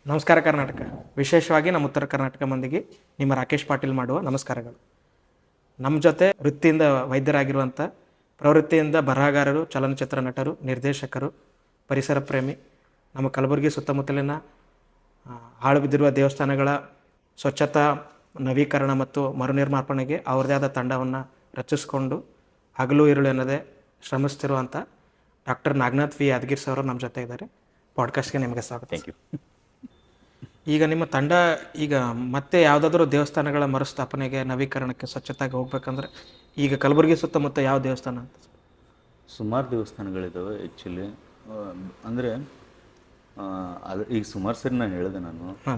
ನಮಸ್ಕಾರ ಕರ್ನಾಟಕ, ವಿಶೇಷವಾಗಿ ನಮ್ಮ ಉತ್ತರ ಕರ್ನಾಟಕ ಮಂದಿಗೆ ನಿಮ್ಮ ರಾಕೇಶ್ ಪಾಟೀಲ್ ಮಾಡುವ ನಮಸ್ಕಾರಗಳು. ನಮ್ಮ ಜೊತೆ ವೃತ್ತಿಯಿಂದ ವೈದ್ಯರಾಗಿರುವಂಥ, ಪ್ರವೃತ್ತಿಯಿಂದ ಬರಹಗಾರರು, ಚಲನಚಿತ್ರ ನಟರು, ನಿರ್ದೇಶಕರು, ಪರಿಸರ ಪ್ರೇಮಿ, ನಮ್ಮ ಕಲಬುರಗಿ ಸುತ್ತಮುತ್ತಲಿನ ಹಾಳು ಬಿದ್ದಿರುವ ದೇವಸ್ಥಾನಗಳ ಸ್ವಚ್ಛತಾ ನವೀಕರಣ ಮತ್ತು ಮರುನಿರ್ಮಾಪಣೆಗೆ ಅವರದೇ ಆದ ತಂಡವನ್ನು ರಚಿಸಿಕೊಂಡು ಹಗಲು ಇರುಳು ಎನ್ನದೇ ಶ್ರಮಿಸ್ತಿರುವಂಥ doctor Naganath V Yadagiri sir ನಮ್ಮ ಜೊತೆ ಇದ್ದಾರೆ. ಪಾಡ್ಕಾಸ್ಟ್ಗೆ ನಿಮಗೆ ಸ್ವಾಗತ. Thank you. ಈಗ ನಿಮ್ಮ ತಂಡ ಈಗ ಮತ್ತೆ ಯಾವುದಾದ್ರೂ ದೇವಸ್ಥಾನಗಳ ಮರುಸ್ಥಾಪನೆಗೆ, ನವೀಕರಣಕ್ಕೆ, ಸ್ವಚ್ಛತೆಗೆ ಹೋಗ್ಬೇಕಂದ್ರೆ ಈಗ ಕಲಬುರಗಿ ಸುತ್ತಮುತ್ತ ಯಾವ ದೇವಸ್ಥಾನ ಅಂತ? ಸುಮಾರು ದೇವಸ್ಥಾನಗಳಿದ್ದಾವೆ ಆ್ಯಕ್ಚುಲಿ. ಅಂದರೆ ಅದು ಈಗ ಸುಮಾರು ಸರಿ ನಾನು ಹೇಳಿದೆ.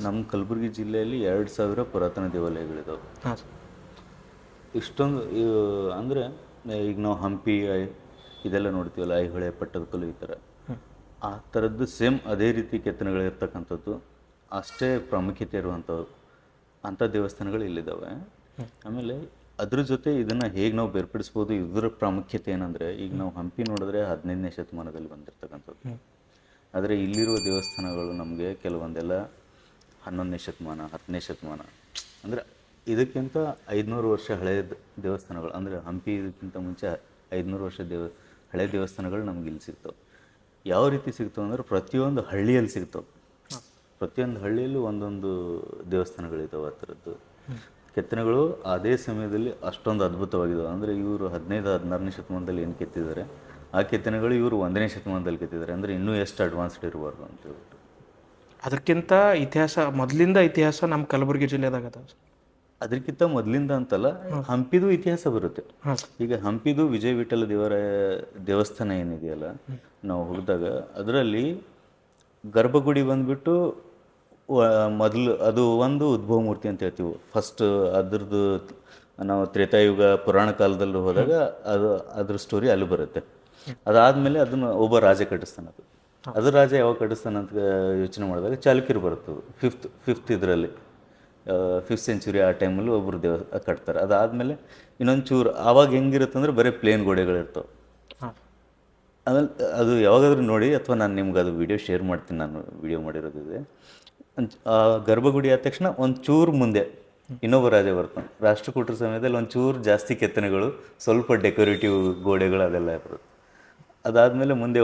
ನಮ್ಮ ಕಲಬುರಗಿ ಜಿಲ್ಲೆಯಲ್ಲಿ 2000 ಪುರಾತನ ದೇವಾಲಯಗಳಿದ್ದಾವೆ. ಹಾಂ ಸರ್. ಇಷ್ಟೊಂದು ಅಂದರೆ ಈಗ ನಾವು ಹಂಪಿ ಇದೆಲ್ಲ ನೋಡ್ತೀವಲ್ಲ, ಐಹೊಳೆ, ಪಟ್ಟದಕಲ್ಲು, ಈ ಥರ ಆ ಥರದ್ದು ಸೇಮ್ ಅದೇ ರೀತಿ ಕೆತ್ತನೆಗಳಿರ್ತಕ್ಕಂಥದ್ದು, ಅಷ್ಟೇ ಪ್ರಾಮುಖ್ಯತೆ ಇರುವಂಥವು ಅಂಥ ದೇವಸ್ಥಾನಗಳು ಇಲ್ಲಿದ್ದಾವೆ. ಆಮೇಲೆ ಅದ್ರ ಜೊತೆ ಇದನ್ನು ಹೇಗೆ ನಾವು ಬೇರ್ಪಡಿಸ್ಬೋದು, ಇದರ ಪ್ರಾಮುಖ್ಯತೆ ಏನಂದರೆ, ಈಗ ನಾವು ಹಂಪಿ ನೋಡಿದ್ರೆ 15ನೇ ಶತಮಾನದಲ್ಲಿ ಬಂದಿರತಕ್ಕಂಥದ್ದು. ಆದರೆ ಇಲ್ಲಿರುವ ದೇವಸ್ಥಾನಗಳು ನಮಗೆ ಕೆಲವೊಂದೆಲ್ಲ 11ನೇ ಶತಮಾನ, 10ನೇ ಶತಮಾನ, ಅಂದರೆ ಇದಕ್ಕಿಂತ 500 ವರ್ಷ ಹಳೆಯ ದೇವಸ್ಥಾನಗಳು. ಅಂದರೆ ಹಂಪಿ ಇದಕ್ಕಿಂತ ಮುಂಚೆ 500 ವರ್ಷ ಹಳೆ ದೇವಸ್ಥಾನಗಳು ನಮ್ಗೆ ಇಲ್ಲಿ ಸಿಗ್ತವೆ. ಯಾವ ರೀತಿ ಸಿಗ್ತವೆ ಅಂದರೆ, ಪ್ರತಿಯೊಂದು ಹಳ್ಳಿಯಲ್ಲಿ ಸಿಗ್ತವೆ. ಪ್ರತಿಯೊಂದು ಹಳ್ಳಿಯಲ್ಲೂ ಒಂದೊಂದು ದೇವಸ್ಥಾನಗಳಿದ್ದಾವೆ. ಆ ಥರದ್ದು ಕೆತ್ತನೆಗಳು ಅದೇ ಸಮಯದಲ್ಲಿ ಅಷ್ಟೊಂದು ಅದ್ಭುತವಾಗಿದ್ದಾವೆ. ಅಂದರೆ ಇವರು 15-16ನೇ ಶತಮಾನದಲ್ಲಿ ಏನು ಕೆತ್ತಿದ್ದಾರೆ, ಆ ಕೆತ್ತನೆಗಳು ಇವರು 1ನೇ ಶತಮಾನದಲ್ಲಿ ಕೆತ್ತಿದ್ದಾರೆ. ಅಂದರೆ ಇನ್ನೂ ಎಷ್ಟು ಅಡ್ವಾನ್ಸ್ಡ್ ಇರಬಾರ್ದು ಅಂತ ಹೇಳ್ಬಿಟ್ಟು. ಅದಕ್ಕಿಂತ ಇತಿಹಾಸ, ಮೊದಲಿಂದ ಇತಿಹಾಸ ನಮ್ಮ ಕಲಬುರಗಿ ಜಿಲ್ಲೆದಾಗ ಅದ. ಅದಕ್ಕಿಂತ ಮೊದಲಿಂದ ಅಂತಲ್ಲ, ಹಂಪಿದು ಇತಿಹಾಸ ಬರುತ್ತೆ. ಈಗ ಹಂಪಿದು ವಿಜಯ ವಿಠಲ ದೇವರ ದೇವಸ್ಥಾನ ಏನಿದೆಯಲ್ಲ, ನಾವು ಹೋಗಿದಾಗ ಅದರಲ್ಲಿ ಗರ್ಭಗುಡಿ ಬಂದುಬಿಟ್ಟು ಮೊದಲು ಅದು ಒಂದು ಉದ್ಭವ ಮೂರ್ತಿ ಅಂತ ಹೇಳ್ತೀವಿ. ಫಸ್ಟ್ ಅದ್ರದ್ದು ನಾವು ತ್ರೇತಾಯುಗ ಪುರಾಣ ಕಾಲದಲ್ಲಿ ಹೋದಾಗ ಅದ್ರ ಸ್ಟೋರಿ ಅಲ್ಲಿ ಬರುತ್ತೆ. ಅದಾದಮೇಲೆ ಅದನ್ನು ಒಬ್ಬ ರಾಜ ಕಟ್ಟಿಸ್ತಾನೆ. ಅದು ರಾಜ ಯಾವಾಗ ಕಟ್ಟಿಸ್ತಾನೆ ಅಂತ ಯೋಚನೆ ಮಾಡಿದಾಗ ಚಾಲುಕ್ಯರು ಬರ್ತದೆ. ಫಿಫ್ತ್ ಇದರಲ್ಲಿ 5th ಸೆಂಚುರಿ ಆ ಟೈಮಲ್ಲಿ ಒಬ್ಬರು ಕಟ್ತಾರೆ. ಅದಾದಮೇಲೆ ಇನ್ನೊಂದು ಚೂರು ಆವಾಗ ಹೆಂಗಿರುತ್ತೆ ಅಂದರೆ ಬರೀ ಪ್ಲೇನ್ ಗೋಡೆಗಳಿರ್ತವೆ. ಆಮೇಲೆ ಅದು ಯಾವಾಗಾದ್ರೂ ನೋಡಿ, ಅಥವಾ ನಾನು ನಿಮ್ಗೆ ಅದು ವಿಡಿಯೋ ಶೇರ್ ಮಾಡ್ತೀನಿ, ನಾನು ವಿಡಿಯೋ ಮಾಡಿರೋದಿದೆ. ಗರ್ಭಗುಡಿ ಆದ ತಕ್ಷಣ ಒಂದು ಚೂರು ಮುಂದೆ ಇನ್ನೊಬ್ಬ ರಾಜ ಬರ್ತಾನೆ. ರಾಷ್ಟ್ರಕೂಟರ ಸಮಯದಲ್ಲಿ ಒಂದು ಚೂರು ಜಾಸ್ತಿ ಕೆತ್ತನೆಗಳು, ಸ್ವಲ್ಪ ಡೆಕೋರೇಟಿವ್ ಗೋಡೆಗಳು, ಅದೆಲ್ಲ ಇರ್ತದೆ. ಅದಾದಮೇಲೆ ಮುಂದೆ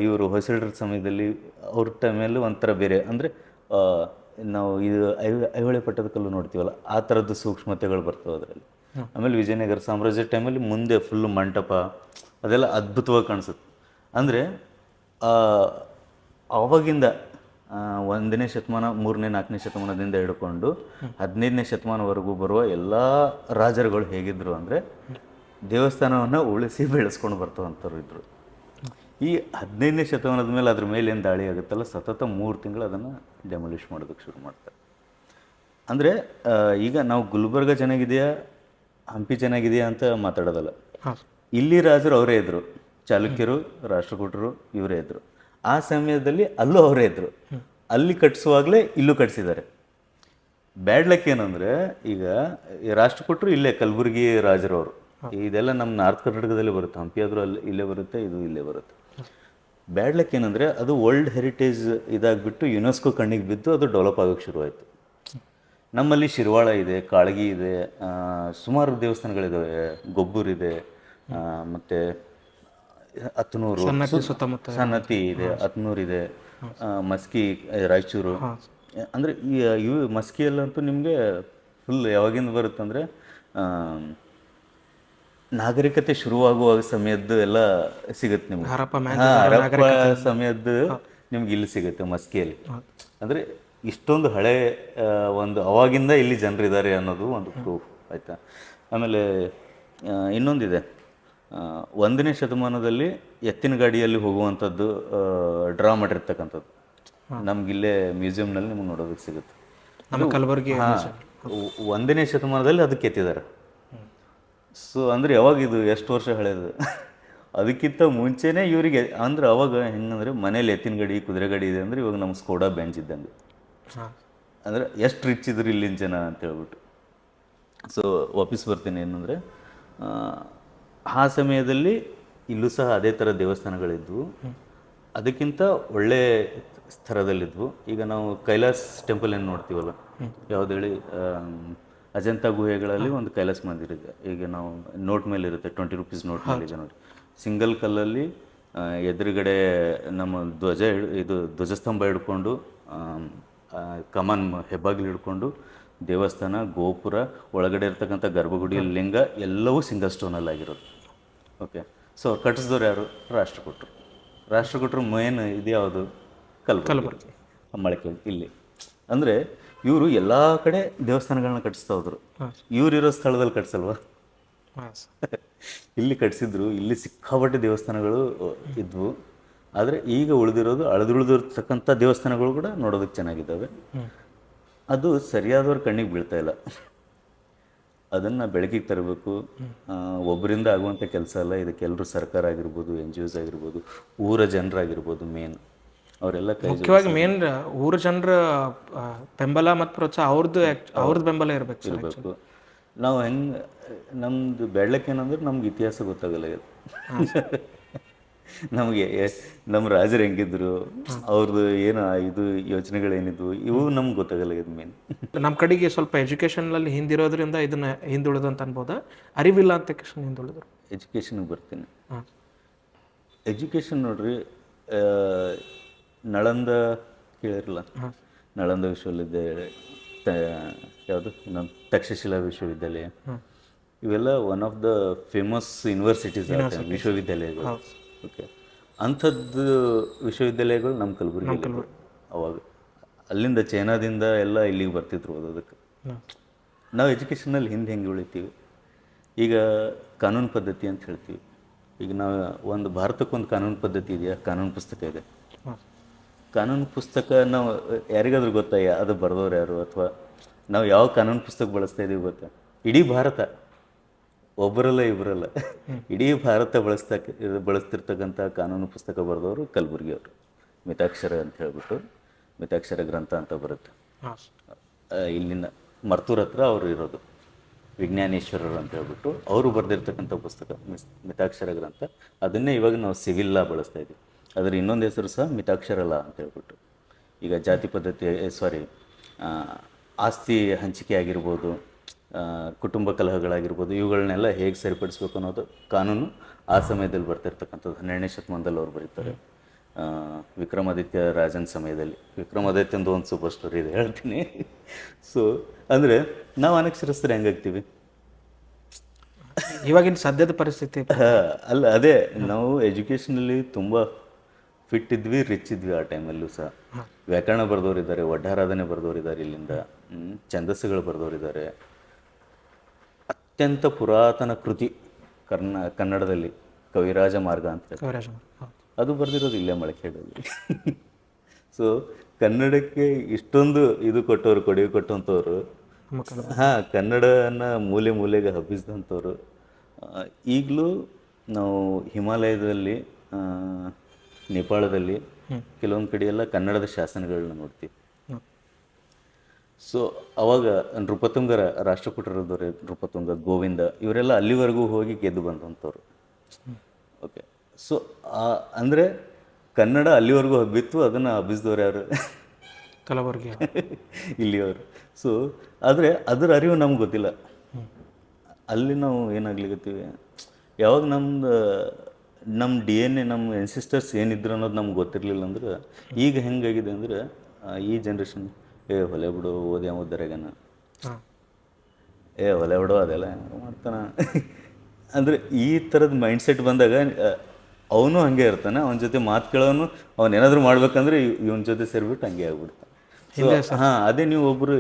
ಇವರು ಹೊಸಳರ ಸಮಯದಲ್ಲಿ ಅವ್ರ ಟೈಮಲ್ಲಿ ಒಂಥರ ಬೇರೆ, ಅಂದರೆ ನಾವು ಇದು ಐಹೊಳೆ ಪಟ್ಟದಕಲ್ಲು ನೋಡ್ತೀವಲ್ಲ, ಆ ಥರದ್ದು ಸೂಕ್ಷ್ಮತೆಗಳು ಬರ್ತವೆ ಅದರಲ್ಲಿ. ಆಮೇಲೆ ವಿಜಯನಗರ ಸಾಮ್ರಾಜ್ಯ ಟೈಮಲ್ಲಿ ಮುಂದೆ ಫುಲ್ಲು ಮಂಟಪ, ಅದೆಲ್ಲ ಅದ್ಭುತವಾಗಿ ಕಾಣಿಸುತ್ತೆ. ಅಂದರೆ ಆವಾಗಿಂದ 1ನೇ ಶತಮಾನ, 3ನೇ 4ನೇ ಶತಮಾನದಿಂದ ಹಿಡ್ಕೊಂಡು 15ನೇ ಶತಮಾನವರೆಗೂ ಬರುವ ಎಲ್ಲ ರಾಜರುಗಳು ಹೇಗಿದ್ದರು ಅಂದರೆ, ದೇವಸ್ಥಾನವನ್ನು ಉಳಿಸಿ ಬೆಳೆಸ್ಕೊಂಡು ಬರ್ತವಂಥವ್ರು ಇದ್ದರು. ಈ 15ನೇ ಶತಮಾನದ ಮೇಲೆ ಅದ್ರ ಮೇಲೆ ಏನು ದಾಳಿ ಆಗುತ್ತಲ್ಲ, ಸತತ 3 ತಿಂಗಳು ಅದನ್ನು ಡೆಮೊಲಿಷ್ ಮಾಡೋದಕ್ಕೆ ಶುರು ಮಾಡ್ತಾರೆ. ಅಂದರೆ ಈಗ ನಾವು ಗುಲ್ಬರ್ಗ ಚೆನ್ನಾಗಿದೆಯಾ, ಹಂಪಿ ಚೆನ್ನಾಗಿದೆಯಾ ಅಂತ ಮಾತಾಡೋದಲ್ಲ. ಇಲ್ಲಿ ರಾಜರು ಅವರೇ ಇದ್ದರು, ಚಾಲುಕ್ಯರು, ರಾಷ್ಟ್ರಕೂಟರು ಇವರೇ ಇದ್ದರು. ಆ ಸಮಯದಲ್ಲಿ ಅಲ್ಲೂ ಅವರೇ ಇದ್ದರು. ಅಲ್ಲಿ ಕಟ್ಟಿಸುವಾಗಲೇ ಇಲ್ಲೂ ಕಟ್ಟಿಸಿದ್ದಾರೆ. ಬ್ಯಾಡ್ ಲಕ್ ಏನಂದರೆ, ಈಗ ರಾಷ್ಟ್ರಕೂಟರು ಇಲ್ಲೇ ಕಲಬುರಗಿ ರಾಜರವರು. ಇದೆಲ್ಲ ನಮ್ಮ ನಾರ್ತ್ ಕರ್ನಾಟಕದಲ್ಲಿ ಬರುತ್ತೆ. ಹಂಪಿ ಆದರೂ ಇಲ್ಲೇ ಬರುತ್ತೆ, ಇದು ಇಲ್ಲೇ ಬರುತ್ತೆ. ಬ್ಯಾಡ್ ಲಕ್ ಏನಂದರೆ, ಅದು ವರ್ಲ್ಡ್ ಹೆರಿಟೇಜ್ ಇದಾಗಿಬಿಟ್ಟು ಯುನೆಸ್ಕೋ ಕಣ್ಣಿಗೆ ಬಿದ್ದು ಅದು ಡೆವಲಪ್ ಆಗೋಕ್ಕೆ ಶುರುವಾಯಿತು. ನಮ್ಮಲ್ಲಿ ಶಿರ್ವಾಳ ಇದೆ, ಕಾಳಗಿ ಇದೆ, ಸುಮಾರು ದೇವಸ್ಥಾನಗಳಿದ್ದಾವೆ, ಗೊಬ್ಬೂರಿದೆ, ಮತ್ತು ಹತ್ನೂರು, ಸನ್ನತಿ ಇದೆ, ಹತ್ನೂರು ಇದೆ, ಮಸ್ಕಿ, ರಾಯಚೂರು. ಅಂದರೆ ಇವು ಮಸ್ಕಿಯಲ್ಲಂತೂ ನಿಮಗೆ ಫುಲ್ ಯಾವಾಗಿಂದ ಬರುತ್ತಂದರೆ, ನಾಗರಿಕತೆ ಶುರುವಾಗುವ ಸಮಯದ್ದು ಎಲ್ಲ ಸಿಗುತ್ತೆ ನಿಮ್ಗೆ. ಹರಪ್ಪ ಸಮಯದ್ದು ನಿಮ್ಗೆ ಇಲ್ಲಿ ಸಿಗುತ್ತೆ ಮಸ್ಕಿಯಲ್ಲಿ. ಅಂದರೆ ಇಷ್ಟೊಂದು ಹಳೆ ಒಂದು ಅವಾಗಿಂದ ಇಲ್ಲಿ ಜನರಿದ್ದಾರೆ ಅನ್ನೋದು ಒಂದು ಪ್ರೂಫ್ ಆಯಿತಾ. ಆಮೇಲೆ ಇನ್ನೊಂದಿದೆ, 1ನೇ ಶತಮಾನದಲ್ಲಿ ಎತ್ತಿನ ಗಾಡಿಯಲ್ಲಿ ಹೋಗುವಂಥದ್ದು ಡ್ರಾ ಮಾಡಿರ್ತಕ್ಕಂಥದ್ದು ನಮಗಿಲ್ಲೇ ಮ್ಯೂಸಿಯಂನಲ್ಲಿ ನಿಮ್ಗೆ ನೋಡೋದಕ್ಕೆ ಸಿಗುತ್ತೆ. ಕಲಬುರಗಿ 1ನೇ ಶತಮಾನದಲ್ಲಿ ಅದಕ್ಕೆ ಎತ್ತಿದ್ದಾರೆ. ಸೊ ಅಂದರೆ ಯಾವಾಗಿದು, ಎಷ್ಟು ವರ್ಷ ಹಳೆಯದು. ಅದಕ್ಕಿಂತ ಮುಂಚೆನೇ ಇವರಿಗೆ, ಅಂದರೆ ಅವಾಗ ಹೆಂಗಂದರೆ, ಮನೇಲಿ ಎತ್ತಿನ ಗಾಡಿ, ಕುದುರೆ ಗಾಡಿ ಇದೆ ಅಂದರೆ ಇವಾಗ ನಮ್ಮ ಸ್ಕೋಡಾ ಬೆಂಚ್ ಇದ್ದಂಗೆ. ಅಂದರೆ ಎಷ್ಟು ರಿಚ್ ಇದ್ರು ಇಲ್ಲಿನ ಜನ ಅಂತ ಹೇಳ್ಬಿಟ್ಟು. ಸೊ ವಾಪಸ್ ಬರ್ತೀನಿ ಏನಂದರೆ, ಆ ಸಮಯದಲ್ಲಿ ಇಲ್ಲೂ ಸಹ ಅದೇ ಥರ ದೇವಸ್ಥಾನಗಳಿದ್ವು. ಅದಕ್ಕಿಂತ ಒಳ್ಳೆ ಸ್ತರದಲ್ಲಿದ್ವು. ಈಗ ನಾವು ಕೈಲಾಸ್ ಟೆಂಪಲ್ ಏನು ನೋಡ್ತೀವಲ್ಲ, ಯಾವ್ದು ಹೇಳಿ, ಅಜಂತ ಗುಹೆಗಳಲ್ಲಿ ಒಂದು ಕೈಲಾಸ್ ಮಂದಿರ ಇದೆ. ಈಗ ನಾವು ನೋಟ್ ಮೇಲೆ ಇರುತ್ತೆ, 20 ರೂಪೀಸ್ ನೋಟ್ ಮೇಲೆ ಇದೆ ನೋಡಿ, ಸಿಂಗಲ್ ಕಲ್ಲಲ್ಲಿ ಎದುರುಗಡೆ ನಮ್ಮ ಇದು ಧ್ವಜಸ್ತಂಭ ಹಿಡ್ಕೊಂಡು, ಕಮಾನ್ ಹೆಬ್ಬಾಗಿಲು ಹಿಡ್ಕೊಂಡು, ದೇವಸ್ಥಾನ, ಗೋಪುರ, ಒಳಗಡೆ ಇರ್ತಕ್ಕಂಥ ಗರ್ಭಗುಡಿಯ ಲಿಂಗ ಎಲ್ಲವೂ ಸಿಂಗಲ್ ಸ್ಟೋನಲ್ಲಿ ಆಗಿರೋದು. ಓಕೆ, ಸೊ ಅವ್ರು ಕಟ್ಟಿಸಿದವ್ರು ಯಾರು? ರಾಷ್ಟ್ರಕೂಟರು ಮೇನ್ ಇದು ಯಾವುದು? ಕಲಬುರಗಿ, ಮಳಕೆ ಇಲ್ಲಿ. ಅಂದರೆ ಇವರು ಎಲ್ಲ ಕಡೆ ದೇವಸ್ಥಾನಗಳನ್ನ ಕಟ್ಟಿಸ್ತಾ ಹೋದ್ರು. ಇವ್ರಿರೋ ಸ್ಥಳದಲ್ಲಿ ಕಟ್ಸಲ್ವಾ? ಇಲ್ಲಿ ಕಟ್ಸಿದ್ರು. ಇಲ್ಲಿ ಸಿಕ್ಕಾಪಟ್ಟೆ ದೇವಸ್ಥಾನಗಳು ಇದ್ವು. ಆದರೆ ಈಗ ಉಳಿದಿರ್ತಕ್ಕಂಥ ದೇವಸ್ಥಾನಗಳು ಕೂಡ ನೋಡೋದಕ್ಕೆ ಚೆನ್ನಾಗಿದ್ದಾವೆ. ಅದು ಸರಿಯಾದವ್ರ ಕಣ್ಣಿಗೆ ಬೀಳ್ತಾ ಇಲ್ಲ. ಅದನ್ನು ಬೆಳಕಿಗೆ ತರಬೇಕು. ಒಬ್ಬರಿಂದ ಆಗುವಂಥ ಕೆಲಸ ಅಲ್ಲ. ಇದಕ್ಕೆ ಎಲ್ಲರೂ ಸರ್ಕಾರ ಆಗಿರ್ಬೋದು, NGOs ಆಗಿರ್ಬೋದು, ಊರ ಜನರಾಗಿರ್ಬೋದು, ಮೇನ್ ಅವರೆಲ್ಲ ಮುಖ್ಯವಾಗಿ ಮೇನ್ ಊರ ಜನರ ಬೆಂಬಲ ಮತ್ತು ಪ್ರೋತ್ಸಾಹ ಅವ್ರದ್ದು ಬೆಂಬಲ ಇರಬೇಕು. ನಾವು ಹೆಂಗೆ ನಮ್ಮದು ಬೆಳ್ಳಕ್ಕೇನಂದ್ರೆ ನಮ್ಗೆ ಇತಿಹಾಸ ಗೊತ್ತಾಗಲ್ಲ. ನಮಗೆ ನಮ್ಮ ರಾಜರು ಹೆಂಗಿದ್ರು, ಅವ್ರದ್ದು ಏನು ಇದು ಯೋಚನೆಗಳೇನಿದ್ವು, ಇವು ನಮ್ಗೆ ಗೊತ್ತಾಗಲ್ಲ. ಇದು ಮೇನ್ ನಮ್ಮ ಕಡೆಗೆ ಸ್ವಲ್ಪ ಎಜುಕೇಷನಲ್ಲಿ ಹಿಂದಿರೋದ್ರಿಂದ ಇದನ್ನ ಹಿಂದುಳಿದು ಅಂತ ಅನ್ಬೋದಾ? ಅರಿವಿಲ್ಲ ಅಂತ ಹಿಂದುಳಿದ್ರು. ಎಜುಕೇಷನ್ಗೆ ಬರ್ತೀನಿ. ಎಜುಕೇಷನ್ ನೋಡ್ರಿ, ನಳಂದ ಕೇಳಿರಲ್ಲ, ನಳಂದ ವಿಶ್ವವಿದ್ಯಾಲಯ, ಯಾವುದು ನಮ್ಮ ತಕ್ಷಶಿಲಾ ವಿಶ್ವವಿದ್ಯಾಲಯ, ಇವೆಲ್ಲ one of the famous universities ವಿಶ್ವವಿದ್ಯಾಲಯಗಳು. ಓಕೆ, ಅಂಥದ್ದು ವಿಶ್ವವಿದ್ಯಾಲಯಗಳು ನಮ್ಮ ಕಲಬುರಗಿ. ಅವಾಗ ಅಲ್ಲಿಂದ ಚೈನಾದಿಂದ ಎಲ್ಲ ಇಲ್ಲಿಗೆ ಬರ್ತಿದ್ರು ಓದೋದಕ್ಕೆ. ನಾವು ಎಜುಕೇಷನಲ್ಲಿ ಹಿಂದೆ ಹೆಂಗೆ ಉಳಿತೀವಿ? ಈಗ ಕಾನೂನು ಪದ್ಧತಿ ಅಂತ ಹೇಳ್ತೀವಿ. ಈಗ ನಾವು ಒಂದು ಭಾರತಕ್ಕೊಂದು ಕಾನೂನು ಪದ್ಧತಿ ಇದೆಯಾ? ಕಾನೂನು ಪುಸ್ತಕ ಇದೆ. ಕಾನೂನು ಪುಸ್ತಕ ನಾವು ಯಾರಿಗಾದ್ರೂ ಗೊತ್ತಾ ಅದು ಬರೆದವ್ರು ಯಾರು? ಅಥವಾ ನಾವು ಯಾವ ಕಾನೂನು ಪುಸ್ತಕ ಬಳಸ್ತಾ ಇದ್ದೀವಿ ಗೊತ್ತಾ? ಇಡೀ ಭಾರತ, ಒಬ್ಬರಲ್ಲ ಇಬ್ಬರಲ್ಲ, ಇಡೀ ಭಾರತ ಬಳಸ್ತಿರ್ತಕ್ಕಂಥ ಕಾನೂನು ಪುಸ್ತಕ ಬರೆದವರು ಕಲಬುರಗಿಯವರು. ಮಿತಾಕ್ಷರ ಅಂತ ಹೇಳ್ಬಿಟ್ಟು, ಮಿತಾಕ್ಷರ ಗ್ರಂಥ ಅಂತ ಬರುತ್ತೆ. ಇಲ್ಲಿನ ಮರ್ತೂರ್ ಹತ್ರ ಅವರು ಇರೋದು, ವಿಜ್ಞಾನೇಶ್ವರರು ಅಂತ ಹೇಳ್ಬಿಟ್ಟು ಅವರು ಬರೆದಿರ್ತಕ್ಕಂಥ ಪುಸ್ತಕ ಮಿತಾಕ್ಷರ ಗ್ರಂಥ. ಅದನ್ನೇ ಇವಾಗ ನಾವು ಸಿವಿಲ್ ಲಾ ಬಳಸ್ತಾ ಇದ್ದೀವಿ. ಅದರ ಇನ್ನೊಂದು ಹೆಸರು ಸಹ ಮಿತಾಕ್ಷರ ಲಾ ಅಂತ ಹೇಳ್ಬಿಟ್ಟು. ಈಗ ಜಾತಿ ಪದ್ಧತಿ, ಆಸ್ತಿ ಹಂಚಿಕೆ ಆಗಿರ್ಬೋದು, ಕುಟುಂಬ ಕಲಹಗಳಾಗಿರ್ಬೋದು, ಇವುಗಳನ್ನೆಲ್ಲ ಹೇಗೆ ಸರಿಪಡಿಸ್ಬೇಕು ಅನ್ನೋದು ಕಾನೂನು ಆ ಸಮಯದಲ್ಲಿ ಬರ್ತಿರ್ತಕ್ಕಂಥದ್ದು. 12ನೇ ಶತಮಾನದಲ್ಲಿ ಅವ್ರು ಬರೀತಾರೆ. ವಿಕ್ರಮಾದಿತ್ಯ ರಾಜನ್ ಸಮಯದಲ್ಲಿ. ವಿಕ್ರಮಾದಿತ್ಯಂದು ಒಂದು ಸೂಪರ್ ಸ್ಟೋರಿ ಇದೆ, ಹೇಳ್ತೀನಿ. ಸೊ ಅಂದರೆ ನಾವು ಅನಕ್ಷರಸ್ಥರು ಹೆಂಗಾಗ್ತೀವಿ ಇವಾಗಿನ ಸದ್ಯದ ಪರಿಸ್ಥಿತಿ ಅಲ್ಲ. ಅದೇ ನಾವು ಎಜುಕೇಷನಲ್ಲಿ ತುಂಬ ಫಿಟ್ ಇದ್ವಿ, ರಿಚ್ ಇದ್ವಿ ಆ ಟೈಮಲ್ಲೂ ಸಹ. ವ್ಯಾಕರಣ ಬರೆದವರಿದ್ದಾರೆ, ವಡ್ಡಾರಾಧನೆ ಬರೆದವರಿದ್ದಾರೆ, ಇಲ್ಲಿಂದ ಛಂದಸ್ಸುಗಳು ಬರೆದವರಿದ್ದಾರೆ. ಅತ್ಯಂತ ಪುರಾತನ ಕೃತಿ ಕನ್ನಡದಲ್ಲಿ ಕವಿರಾಜ ಮಾರ್ಗ ಅಂತ, ಅದು ಬರೆದಿರೋದು ಇಲ್ಲೇ ಮಳಖೇಡಲ್ಲಿ. ಸೊ ಕನ್ನಡಕ್ಕೆ ಇಷ್ಟೊಂದು ಇದು ಕೊಟ್ಟವರು, ಕೊಡುಗೆ ಕೊಟ್ಟಂಥವ್ರು, ಕನ್ನಡನ ಮೂಲೆ ಮೂಲೆಗೆ ಹಬ್ಬಿಸಿದಂಥವ್ರು. ಈಗಲೂ ನಾವು ಹಿಮಾಲಯದಲ್ಲಿ, ನೇಪಾಳದಲ್ಲಿ ಕೆಲವೊಂದು ಕಡೆ ಎಲ್ಲ ಕನ್ನಡದ ಶಾಸನಗಳನ್ನ ನೋಡ್ತೀವಿ. ಸೊ ಅವಾಗ ನೃಪತುಂಗರ ರಾಷ್ಟ್ರಕೂಟರದವ್ರೆ, ನೃಪತುಂಗ, ಗೋವಿಂದ, ಇವರೆಲ್ಲ ಅಲ್ಲಿವರೆಗೂ ಹೋಗಿ ಗೆದ್ದು ಬಂದಂಥವ್ರು. ಓಕೆ, ಸೊ ಅಂದರೆ ಕನ್ನಡ ಅಲ್ಲಿವರೆಗೂ ಹಬ್ಬಿತ್ತು. ಅದನ್ನು ಹಬ್ಬಿಸಿದವ್ರು ಯಾರು? ಕಲಬುರಗಿ ಇಲ್ಲಿಯವರು. ಸೊ ಆದರೆ ಅದರ ಅರಿವು ನಮ್ಗೆ ಗೊತ್ತಿಲ್ಲ. ಅಲ್ಲಿ ನಾವು ಏನಾಗ್ಲಿಕತ್ತೀವಿ, ಯಾವಾಗ ನಮ್ಮ DNA, ನಮ್ಮ ಎನ್ಸಿಸ್ಟರ್ಸ್ ಏನಿದ್ರು ಅನ್ನೋದು ನಮ್ಗೆ ಗೊತ್ತಿರಲಿಲ್ಲ. ಅಂದ್ರೆ ಈಗ ಹೆಂಗಾಗಿದೆ ಅಂದರೆ, ಈ ಜನ್ರೇಷನ್ ಹೊಲೆ ಬಿಡು, ಓದಿ ಓದರೆಗನ, ಹೊಲೆ ಬಿಡು, ಅದೆಲ್ಲ ಮಾಡ್ತಾನೆ ಅಂದರೆ ಈ ಥರದ ಮೈಂಡ್ಸೆಟ್ ಬಂದಾಗ ಅವನು ಹಾಗೆ ಇರ್ತಾನೆ. ಅವನ ಜೊತೆ ಮಾತು ಕೇಳೋನು, ಅವನು ಏನಾದರೂ ಮಾಡ್ಬೇಕಂದ್ರೆ ಇವನ ಜೊತೆ ಸೇರಿಬಿಟ್ಟು ಹಂಗೆ ಆಗ್ಬಿಡ್ತಾನೆ. ಅದೇ ನೀವು ಒಬ್ಬರು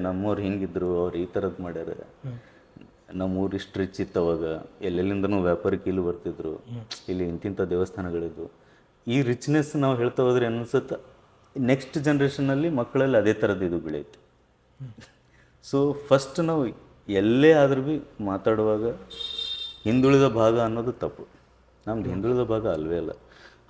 ನಮ್ಮವ್ರು ಹಿಂಗಿದ್ರು, ಅವ್ರು ಈ ಥರದ್ದು ಮಾಡ್ಯಾರ, ನಮ್ಮೂರು ಇಷ್ಟು ರಿಚ್ ಇತ್ತು ಅವಾಗ, ಎಲ್ಲೆಲ್ಲಿಂದನೂ ವ್ಯಾಪಾರಕ್ಕೆ ಇಲ್ಲಿ ಬರ್ತಿದ್ರು, ಇಲ್ಲಿ ಇಂತಿಂಥ ದೇವಸ್ಥಾನಗಳಿದ್ವು. ಈ ರಿಚ್ನೆಸ್ ನಾವು ಹೇಳ್ತಾ ಹೋದ್ರೆ ಅನಿಸುತ್ತೆ ನೆಕ್ಸ್ಟ್ ಜನ್ರೇಷನಲ್ಲಿ ಮಕ್ಕಳಲ್ಲಿ ಅದೇ ಥರದ್ದು ಇದು ಬೆಳೆಯುತ್ತೆ. ಸೊ ಫಸ್ಟ್ ನಾವು ಎಲ್ಲೇ ಆದ್ರೂ ಭೀ ಮಾತಾಡುವಾಗ ಹಿಂದುಳಿದ ಭಾಗ ಅನ್ನೋದು ತಪ್ಪು. ನಮ್ದು ಹಿಂದುಳಿದ ಭಾಗ ಅಲ್ವೇ ಅಲ್ಲ.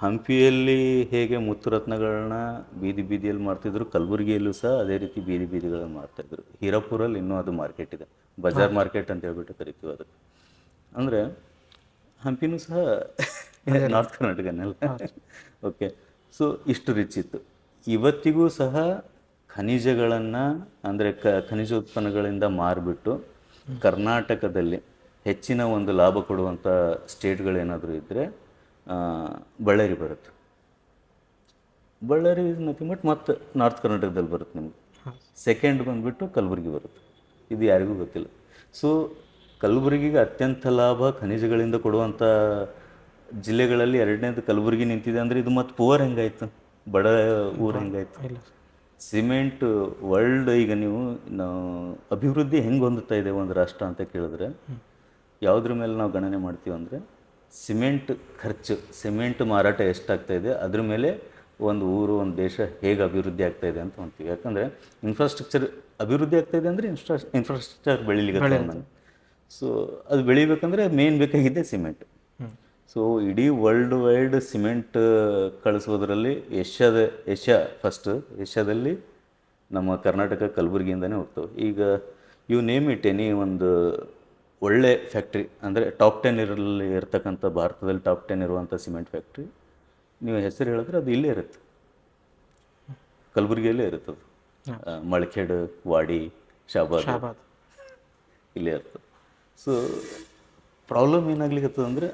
ಹಂಪಿಯಲ್ಲಿ ಹೇಗೆ ಮುತ್ತುರತ್ನಗಳನ್ನ ಬೀದಿ ಬೀದಿಯಲ್ಲಿ ಮಾಡ್ತಿದ್ರು, ಕಲಬುರಗಿಯಲ್ಲೂ ಸಹ ಅದೇ ರೀತಿ ಬೀದಿ ಬೀದಿಗಳನ್ನು ಮಾಡ್ತಾಯಿದ್ರು. ಹೀರಾಪುರಲ್ಲಿ ಇನ್ನೂ ಅದು ಮಾರ್ಕೆಟ್ ಇದೆ, ಬಜಾರ್ ಮಾರ್ಕೆಟ್ ಅಂತ ಹೇಳ್ಬಿಟ್ಟು ಕರಿತೀವಿ ಅದಕ್ಕೆ. ಅಂದರೆ ಹಂಪಿನೂ ಸಹ ನಾರ್ತ್ ಕರ್ನಾಟಕನೆಲ್ಲ. ಓಕೆ, ಸೊ ಇಷ್ಟು ರಿಚ್ ಇತ್ತು. ಇವತ್ತಿಗೂ ಸಹ ಖನಿಜಗಳನ್ನು ಅಂದರೆ ಖನಿಜ ಉತ್ಪನ್ನಗಳಿಂದ ಮಾರಿಬಿಟ್ಟು ಕರ್ನಾಟಕದಲ್ಲಿ ಹೆಚ್ಚಿನ ಒಂದು ಲಾಭ ಕೊಡುವಂಥ ಸ್ಟೇಟ್ಗಳೇನಾದರೂ ಇದ್ದರೆ ಬಳ್ಳಾರಿ ಬರುತ್ತೆ. ಬಳ್ಳಾರಿ ಇಸ್ ನಥಿಂಗ್ ಬಟ್ ಮತ್ತು ನಾರ್ತ್ ಕರ್ನಾಟಕದಲ್ಲಿ ಬರುತ್ತೆ ನಿಮ್ಗೆ. ಸೆಕೆಂಡ್ ಬಂದುಬಿಟ್ಟು ಕಲಬುರಗಿ ಬರುತ್ತೆ. ಇದು ಯಾರಿಗೂ ಗೊತ್ತಿಲ್ಲ. ಸೊ ಕಲಬುರಗಿಗೆ ಅತ್ಯಂತ ಲಾಭ ಖನಿಜಗಳಿಂದ ಕೊಡುವಂಥ ಜಿಲ್ಲೆಗಳಲ್ಲಿ ಎರಡನೇದು ಕಲಬುರಗಿ ನಿಂತಿದೆ ಅಂದರೆ ಇದು ಮತ್ತು ಪೂವರ್ ಹೆಂಗಾಯ್ತು, ಬಡ ಊರು ಹೆಂಗಾಯ್ತು. ಸಿಮೆಂಟ್ ವರ್ಲ್ಡ್ ಈಗ ನಾವು ಅಭಿವೃದ್ಧಿ ಹೆಂಗೆ ಹೊಂದುತ್ತಾ ಇದೆ ಒಂದು ರಾಷ್ಟ್ರ ಅಂತ ಕೇಳಿದ್ರೆ ಯಾವುದ್ರ ಮೇಲೆ ನಾವು ಗಣನೆ ಮಾಡ್ತೀವಿ ಅಂದರೆ ಸಿಮೆಂಟ್ ಖರ್ಚು, ಸಿಮೆಂಟ್ ಮಾರಾಟ ಎಷ್ಟಾಗ್ತಾ ಇದೆ ಅದ್ರ ಮೇಲೆ ಒಂದು ಊರು ಒಂದು ದೇಶ ಹೇಗೆ ಅಭಿವೃದ್ಧಿ ಆಗ್ತಾ ಇದೆ ಅಂತ ಅಂತೀವಿ. ಯಾಕಂದರೆ ಇನ್ಫ್ರಾಸ್ಟ್ರಕ್ಚರ್ ಅಭಿವೃದ್ಧಿ ಆಗ್ತಾ ಇದೆ ಅಂದರೆ ಇನ್ಫ್ರಾಸ್ಟ್ರಕ್ಚರ್ ಬೆಳಿಲಿಕ್ಕೆ ನಾನು. ಸೊ ಅದು ಬೆಳಿಬೇಕಂದ್ರೆ ಮೇನ್ ಬೇಕಾಗಿದ್ದೆ ಸಿಮೆಂಟ್. ಸೊ ಇಡೀ ವರ್ಲ್ಡ್ ವೈಡ್ ಸಿಮೆಂಟ್ ಕಳಿಸೋದ್ರಲ್ಲಿ ಏಷ್ಯಾದಲ್ಲಿ ನಮ್ಮ ಕರ್ನಾಟಕ ಕಲಬುರಗಿಯಿಂದನೇ ಹೋಗ್ತವೆ. ಈಗ ಯು ನೇಮ್ ಇಟ್ ಎನಿ ಒಂದು ಒಳ್ಳೆ ಫ್ಯಾಕ್ಟ್ರಿ ಅಂದರೆ ಟಾಪ್ 10 ಇರ್ತಕ್ಕಂಥ ಭಾರತದಲ್ಲಿ ಟಾಪ್ 10 ಇರುವಂಥ ಸಿಮೆಂಟ್ ಫ್ಯಾಕ್ಟ್ರಿ ನೀವು ಹೆಸರು ಹೇಳಿದ್ರೆ ಅದು ಇಲ್ಲೇ ಇರುತ್ತೆ, ಕಲಬುರಗಿಯಲ್ಲೇ ಇರುತ್ತದು. ಮಳಖೇಡ್, ವಾಡಿ, ಶಾಬಾದ್ ಇಲ್ಲೇ ಇರ್ತದೆ. ಸೊ ಪ್ರಾಬ್ಲಮ್ ಏನಾಗ್ಲಿಕ್ಕತ್ತದ ಅಂದರೆ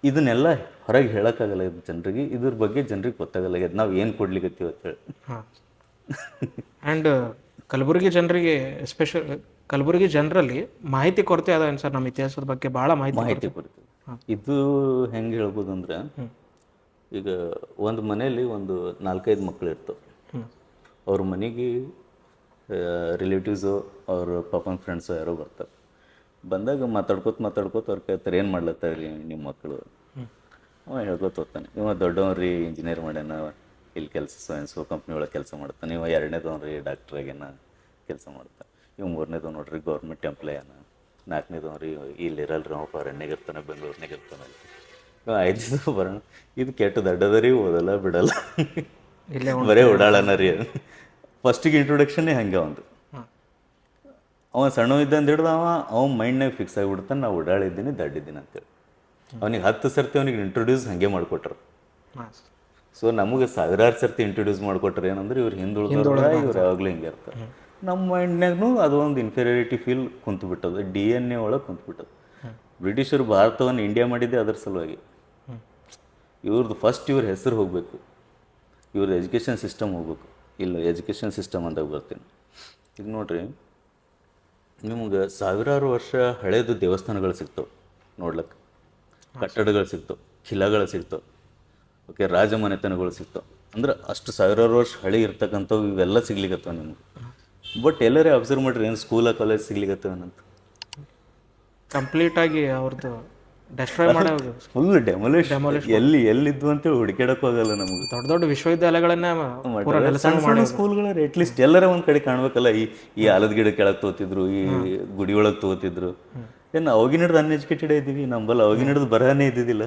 ಇದನ್ನೆಲ್ಲ ಹೊರಗೆ ಹೇಳೋಕ್ಕಾಗಲ್ಲ ಇದು ಜನರಿಗೆ, ಇದ್ರ ಬಗ್ಗೆ ಜನರಿಗೆ ಗೊತ್ತಾಗಲ್ಲ ನಾವು ಏನು ಕೊಡ್ಲಿಕ್ಕತ್ತೀವಿ ಅಂತ ಹೇಳಿ. ಆ್ಯಂಡ್ ಕಲಬುರಗಿ ಜನರಿಗೆ ಕಲಬುರಗಿ ಜನರಲ್ಲಿ ಮಾಹಿತಿ ಕೊರತೆ ಅದ ಸರ್, ನಮ್ಮ ಇತಿಹಾಸದ ಬಗ್ಗೆ ಭಾಳ ಮಾಹಿತಿ ಕೊರತೆ. ಇದು ಹೆಂಗೆ ಹೇಳ್ಬೋದು ಅಂದರೆ ಈಗ ಒಂದು ಮನೆಯಲ್ಲಿ ಒಂದು 4-5 ಮಕ್ಕಳು ಇರ್ತವೆ. ಅವ್ರ ಮನೆಗೆ ರಿಲೇಟಿವ್ಸು ಅವ್ರ ಪಾಪನ ಫ್ರೆಂಡ್ಸು ಯಾರೋ ಬರ್ತಾರೆ. ಬಂದಾಗ ಮಾತಾಡ್ಕೋತ ಅವ್ರು ಕೇಳ್ತಾರೆ ಏನು ಮಾಡ್ಲತ್ತಾರೆ ನಿಮ್ಮ ಮಕ್ಕಳು. ಅವ ಹೇಳ್ಕೊತ ಹೋಗ್ತಾನೆ, ಇವ ದೊಡ್ಡವನ್ರಿ ಇಂಜಿನಿಯರ್ ಮಾಡ್ಯಾನ, ಇಲ್ಲಿ ಕೆಲಸ ಸೋ ಕಂಪ್ನಿ ಒಳಗೆ ಕೆಲಸ ಮಾಡ್ತಾನೆ. ಇವ 2ನೇದವನ್ರಿ ಡಾಕ್ಟ್ರಾಗೇನ ಕೆಲಸ ಮಾಡ್ತಾನೆ. ಇವ 3ನೇದವ್ ನೋಡ್ರಿ ಗೌರ್ಮೆಂಟ್ ಎಂಪ್ಲಾಯನ. 4ನೇದವನ್ರಿ ಇಲ್ಲಿ ಇರಲ್ರಿ, ಅವ ಫಾರಿನ್ನಾಗ ಇರ್ತಾನೆ, ಬೆಂಗಳೂರಿನಾಗ ಇರ್ತಾನೆ. 5ನೇದು ಬರೋಣ, ಇದು ಕೆಟ್ಟ ದಡ್ಡದರಿ, ಓದಲ್ಲ ಬಿಡಲ್ಲ, ಬರೇ ಓಡಾಳನ ರೀ. ಫಸ್ಟಿಗೆ ಇಂಟ್ರೊಡಕ್ಷನ್ನೇ ಹಂಗೆ ಒಂದು. ಅವ ಸಣ್ಣ ಇದ್ದಂದು ಹಿಡ್ದು ಅವ ಮೈಂಡ್ನಾಗ ಫಿಕ್ಸ್ ಆಗಿಬಿಡ್ತಾನೆ, ನಾವು ಓಡಾಳಿದ್ದೀನಿ ದಡ್ಡಿದ್ದೀನಿ ಅಂತೇಳಿ. ಅವನಿಗೆ 10 ಸರ್ತಿ ಅವನಿಗೆ ಇಂಟ್ರೊಡ್ಯೂಸ್ ಹಾಗೆ ಮಾಡಿಕೊಟ್ರು. ಸೊ ನಮಗೆ 1000 ಸರ್ತಿ ಇಂಟ್ರೊಡ್ಯೂಸ್ ಮಾಡಿಕೊಟ್ರೆ ಏನಂದ್ರೆ ಇವ್ರು ಹಿಂದುಳಿದ ಇವ್ರು ಯಾವಾಗಲೂ ಹಿಂಗೆ ಇರ್ತಾರೆ. ನಮ್ಮ ಮೈಂಡ್ನಾಗೂ ಅದು ಒಂದು ಇನ್ಫೀರಿಯಾರಿಟಿ ಫೀಲ್ ಕುಂತುಬಿಟ್ಟದು, DNA ಒಳಗೆ ಕುಂತುಬಿಟ್ಟದು. ಬ್ರಿಟಿಷರು ಭಾರತವನ್ನು ಇಂಡಿಯಾ ಮಾಡಿದ್ದೆ ಅದರ ಸಲುವಾಗಿ. ಇವ್ರದ್ದು ಫಸ್ಟ್ ಇವ್ರ ಹೆಸರು ಹೋಗಬೇಕು, ಇವ್ರದ್ದು ಎಜುಕೇಷನ್ ಸಿಸ್ಟಮ್ ಹೋಗ್ಬೇಕು. ಇಲ್ಲ ಎಜುಕೇಷನ್ ಸಿಸ್ಟಮ್ ಅಂದಾಗ ಬರ್ತೀನಿ. ಈಗ ನೋಡ್ರಿ, ನಿಮ್ಗೆ 1000 ವರ್ಷ ಹಳೇದು ದೇವಸ್ಥಾನಗಳು ಸಿಗ್ತವೆ ನೋಡ್ಲಿಕ್ಕೆ, ಕಟ್ಟಡಗಳು ಸಿಗ್ತವೆ, ಖಿಲಾಗಳು ಸಿಗ್ತವೆ, ಓಕೆ, ರಾಜಮನೆತನಗಳು ಸಿಗ್ತವೆ. ಅಂದ್ರೆ ಅಷ್ಟು 1000 ವರ್ಷ ಹಳೆ ಇರ್ತಕ್ಕಂಥವು ಇವೆಲ್ಲ ಸಿಗ್ಲಿಕ್ಕತ್ತವ ನಿಮ್ಗೆ. ಬಟ್ ಎಲ್ಲರೇ ಅಬ್ಸರ್ವ್ ಮಾಡಿರಿ, ಏನು ಸ್ಕೂಲ ಕಾಲೇಜ್ ಸಿಗ್ಲಿಕ್ಕತ್ತವೇನಂತ ಕಂಪ್ಲೀಟಾಗಿ ಅವ್ರದ್ದು ಡೆಸ್ಟ್ರಾಯ್ ಮಾಡೋದು, ಫುಲ್ ಡೆಮೊಲಿಷನ್. ಎಲ್ಲಿದ್ವು ಅಂತೇಳಿ ಹುಡುಕಾಡಕ್ಕೂ ಆಗಲ್ಲ ನಮಗೆ. ದೊಡ್ಡ ವಿಶ್ವವಿದ್ಯಾಲಯಗಳನ್ನ ಸಣ್ಣ ಸ್ಕೂಲ್ಗಳ ಅಟ್ಲೀಸ್ಟ್ ಎಲ್ಲರ ಒಂದು ಕಡೆ ಕಾಣ್ಬೇಕಲ್ಲ. ಈ ಆಲದ ಗಿಡ ಕೆಳಗೆ ತೋತಿದ್ರು, ಈ ಗುಡಿ ಒಳಗೆ ತೋತಿದ್ರು. ಏನು ಅವಾಗಿನ ಹಿಡ್ದು ಅನ್ಎಜುಕೇಟೆಡ್ ಇದ್ದೀವಿ, ನಂಬಲ್ಲ ಅವಾಗಿನ ಹಿಡ್ದು ಬರಹನೇ ಇದ್ದಿದ್ದಿಲ್ಲ.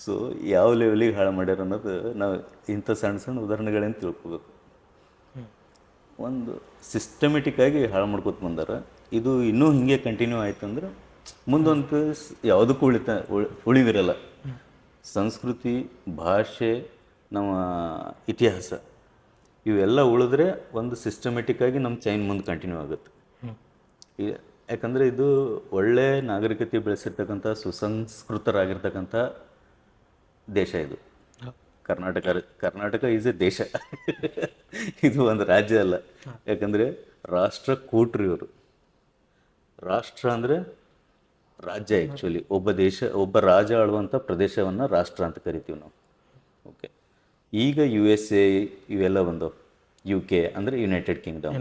ಸೊ ಯಾವ ಲೆವೆಲಿಗೆ ಹಾಳು ಮಾಡ್ಯಾರ ಅನ್ನೋದು ನಾವು ಇಂಥ ಸಣ್ಣ ಉದಾಹರಣೆಗಳೇನು ತಿಳ್ಕೊಬೇಕು. ಒಂದು ಸಿಸ್ಟಮೆಟಿಕ್ ಆಗಿ ಹಾಳು ಮಾಡ್ಕೊತ ಬಂದಾರ. ಇದು ಇನ್ನೂ ಹಿಂಗೆ ಕಂಟಿನ್ಯೂ ಆಯ್ತು ಅಂದ್ರೆ ಮುಂದೊಂದು ಯಾವುದಕ್ಕೂ ಉಳಿವಿರಲ್ಲ. ಸಂಸ್ಕೃತಿ, ಭಾಷೆ, ನಮ್ಮ ಇತಿಹಾಸ ಇವೆಲ್ಲ ಉಳಿದ್ರೆ ಒಂದು ಸಿಸ್ಟಮೆಟಿಕ್ ಆಗಿ ನಮ್ಮ ಚೈನ್ ಮುಂದೆ ಕಂಟಿನ್ಯೂ ಆಗುತ್ತೆ. ಯಾಕಂದರೆ ಇದು ಒಳ್ಳೆ ನಾಗರಿಕತೆ ಬೆಳೆಸಿರ್ತಕ್ಕಂಥ ಸುಸಂಸ್ಕೃತರಾಗಿರ್ತಕ್ಕಂಥ ದೇಶ ಇದು. ಕರ್ನಾಟಕ ಈಸ್ ಎ ದೇಶ, ಇದು ಒಂದು ರಾಜ್ಯ ಅಲ್ಲ. ಯಾಕಂದರೆ ರಾಷ್ಟ್ರಕೂಟರು ಇವರು. ರಾಷ್ಟ್ರ ಅಂದರೆ ರಾಜ್ಯ, ಆ್ಯಕ್ಚುಲಿ ಒಬ್ಬ ರಾಜ ಆಳುವಂಥ ಪ್ರದೇಶವನ್ನು ರಾಷ್ಟ್ರ ಅಂತ ಕರಿತೀವಿ ನಾವು. ಓಕೆ, ಈಗ USA ಇವೆಲ್ಲ ಬಂದವು. UK ಅಂದರೆ United Kingdom,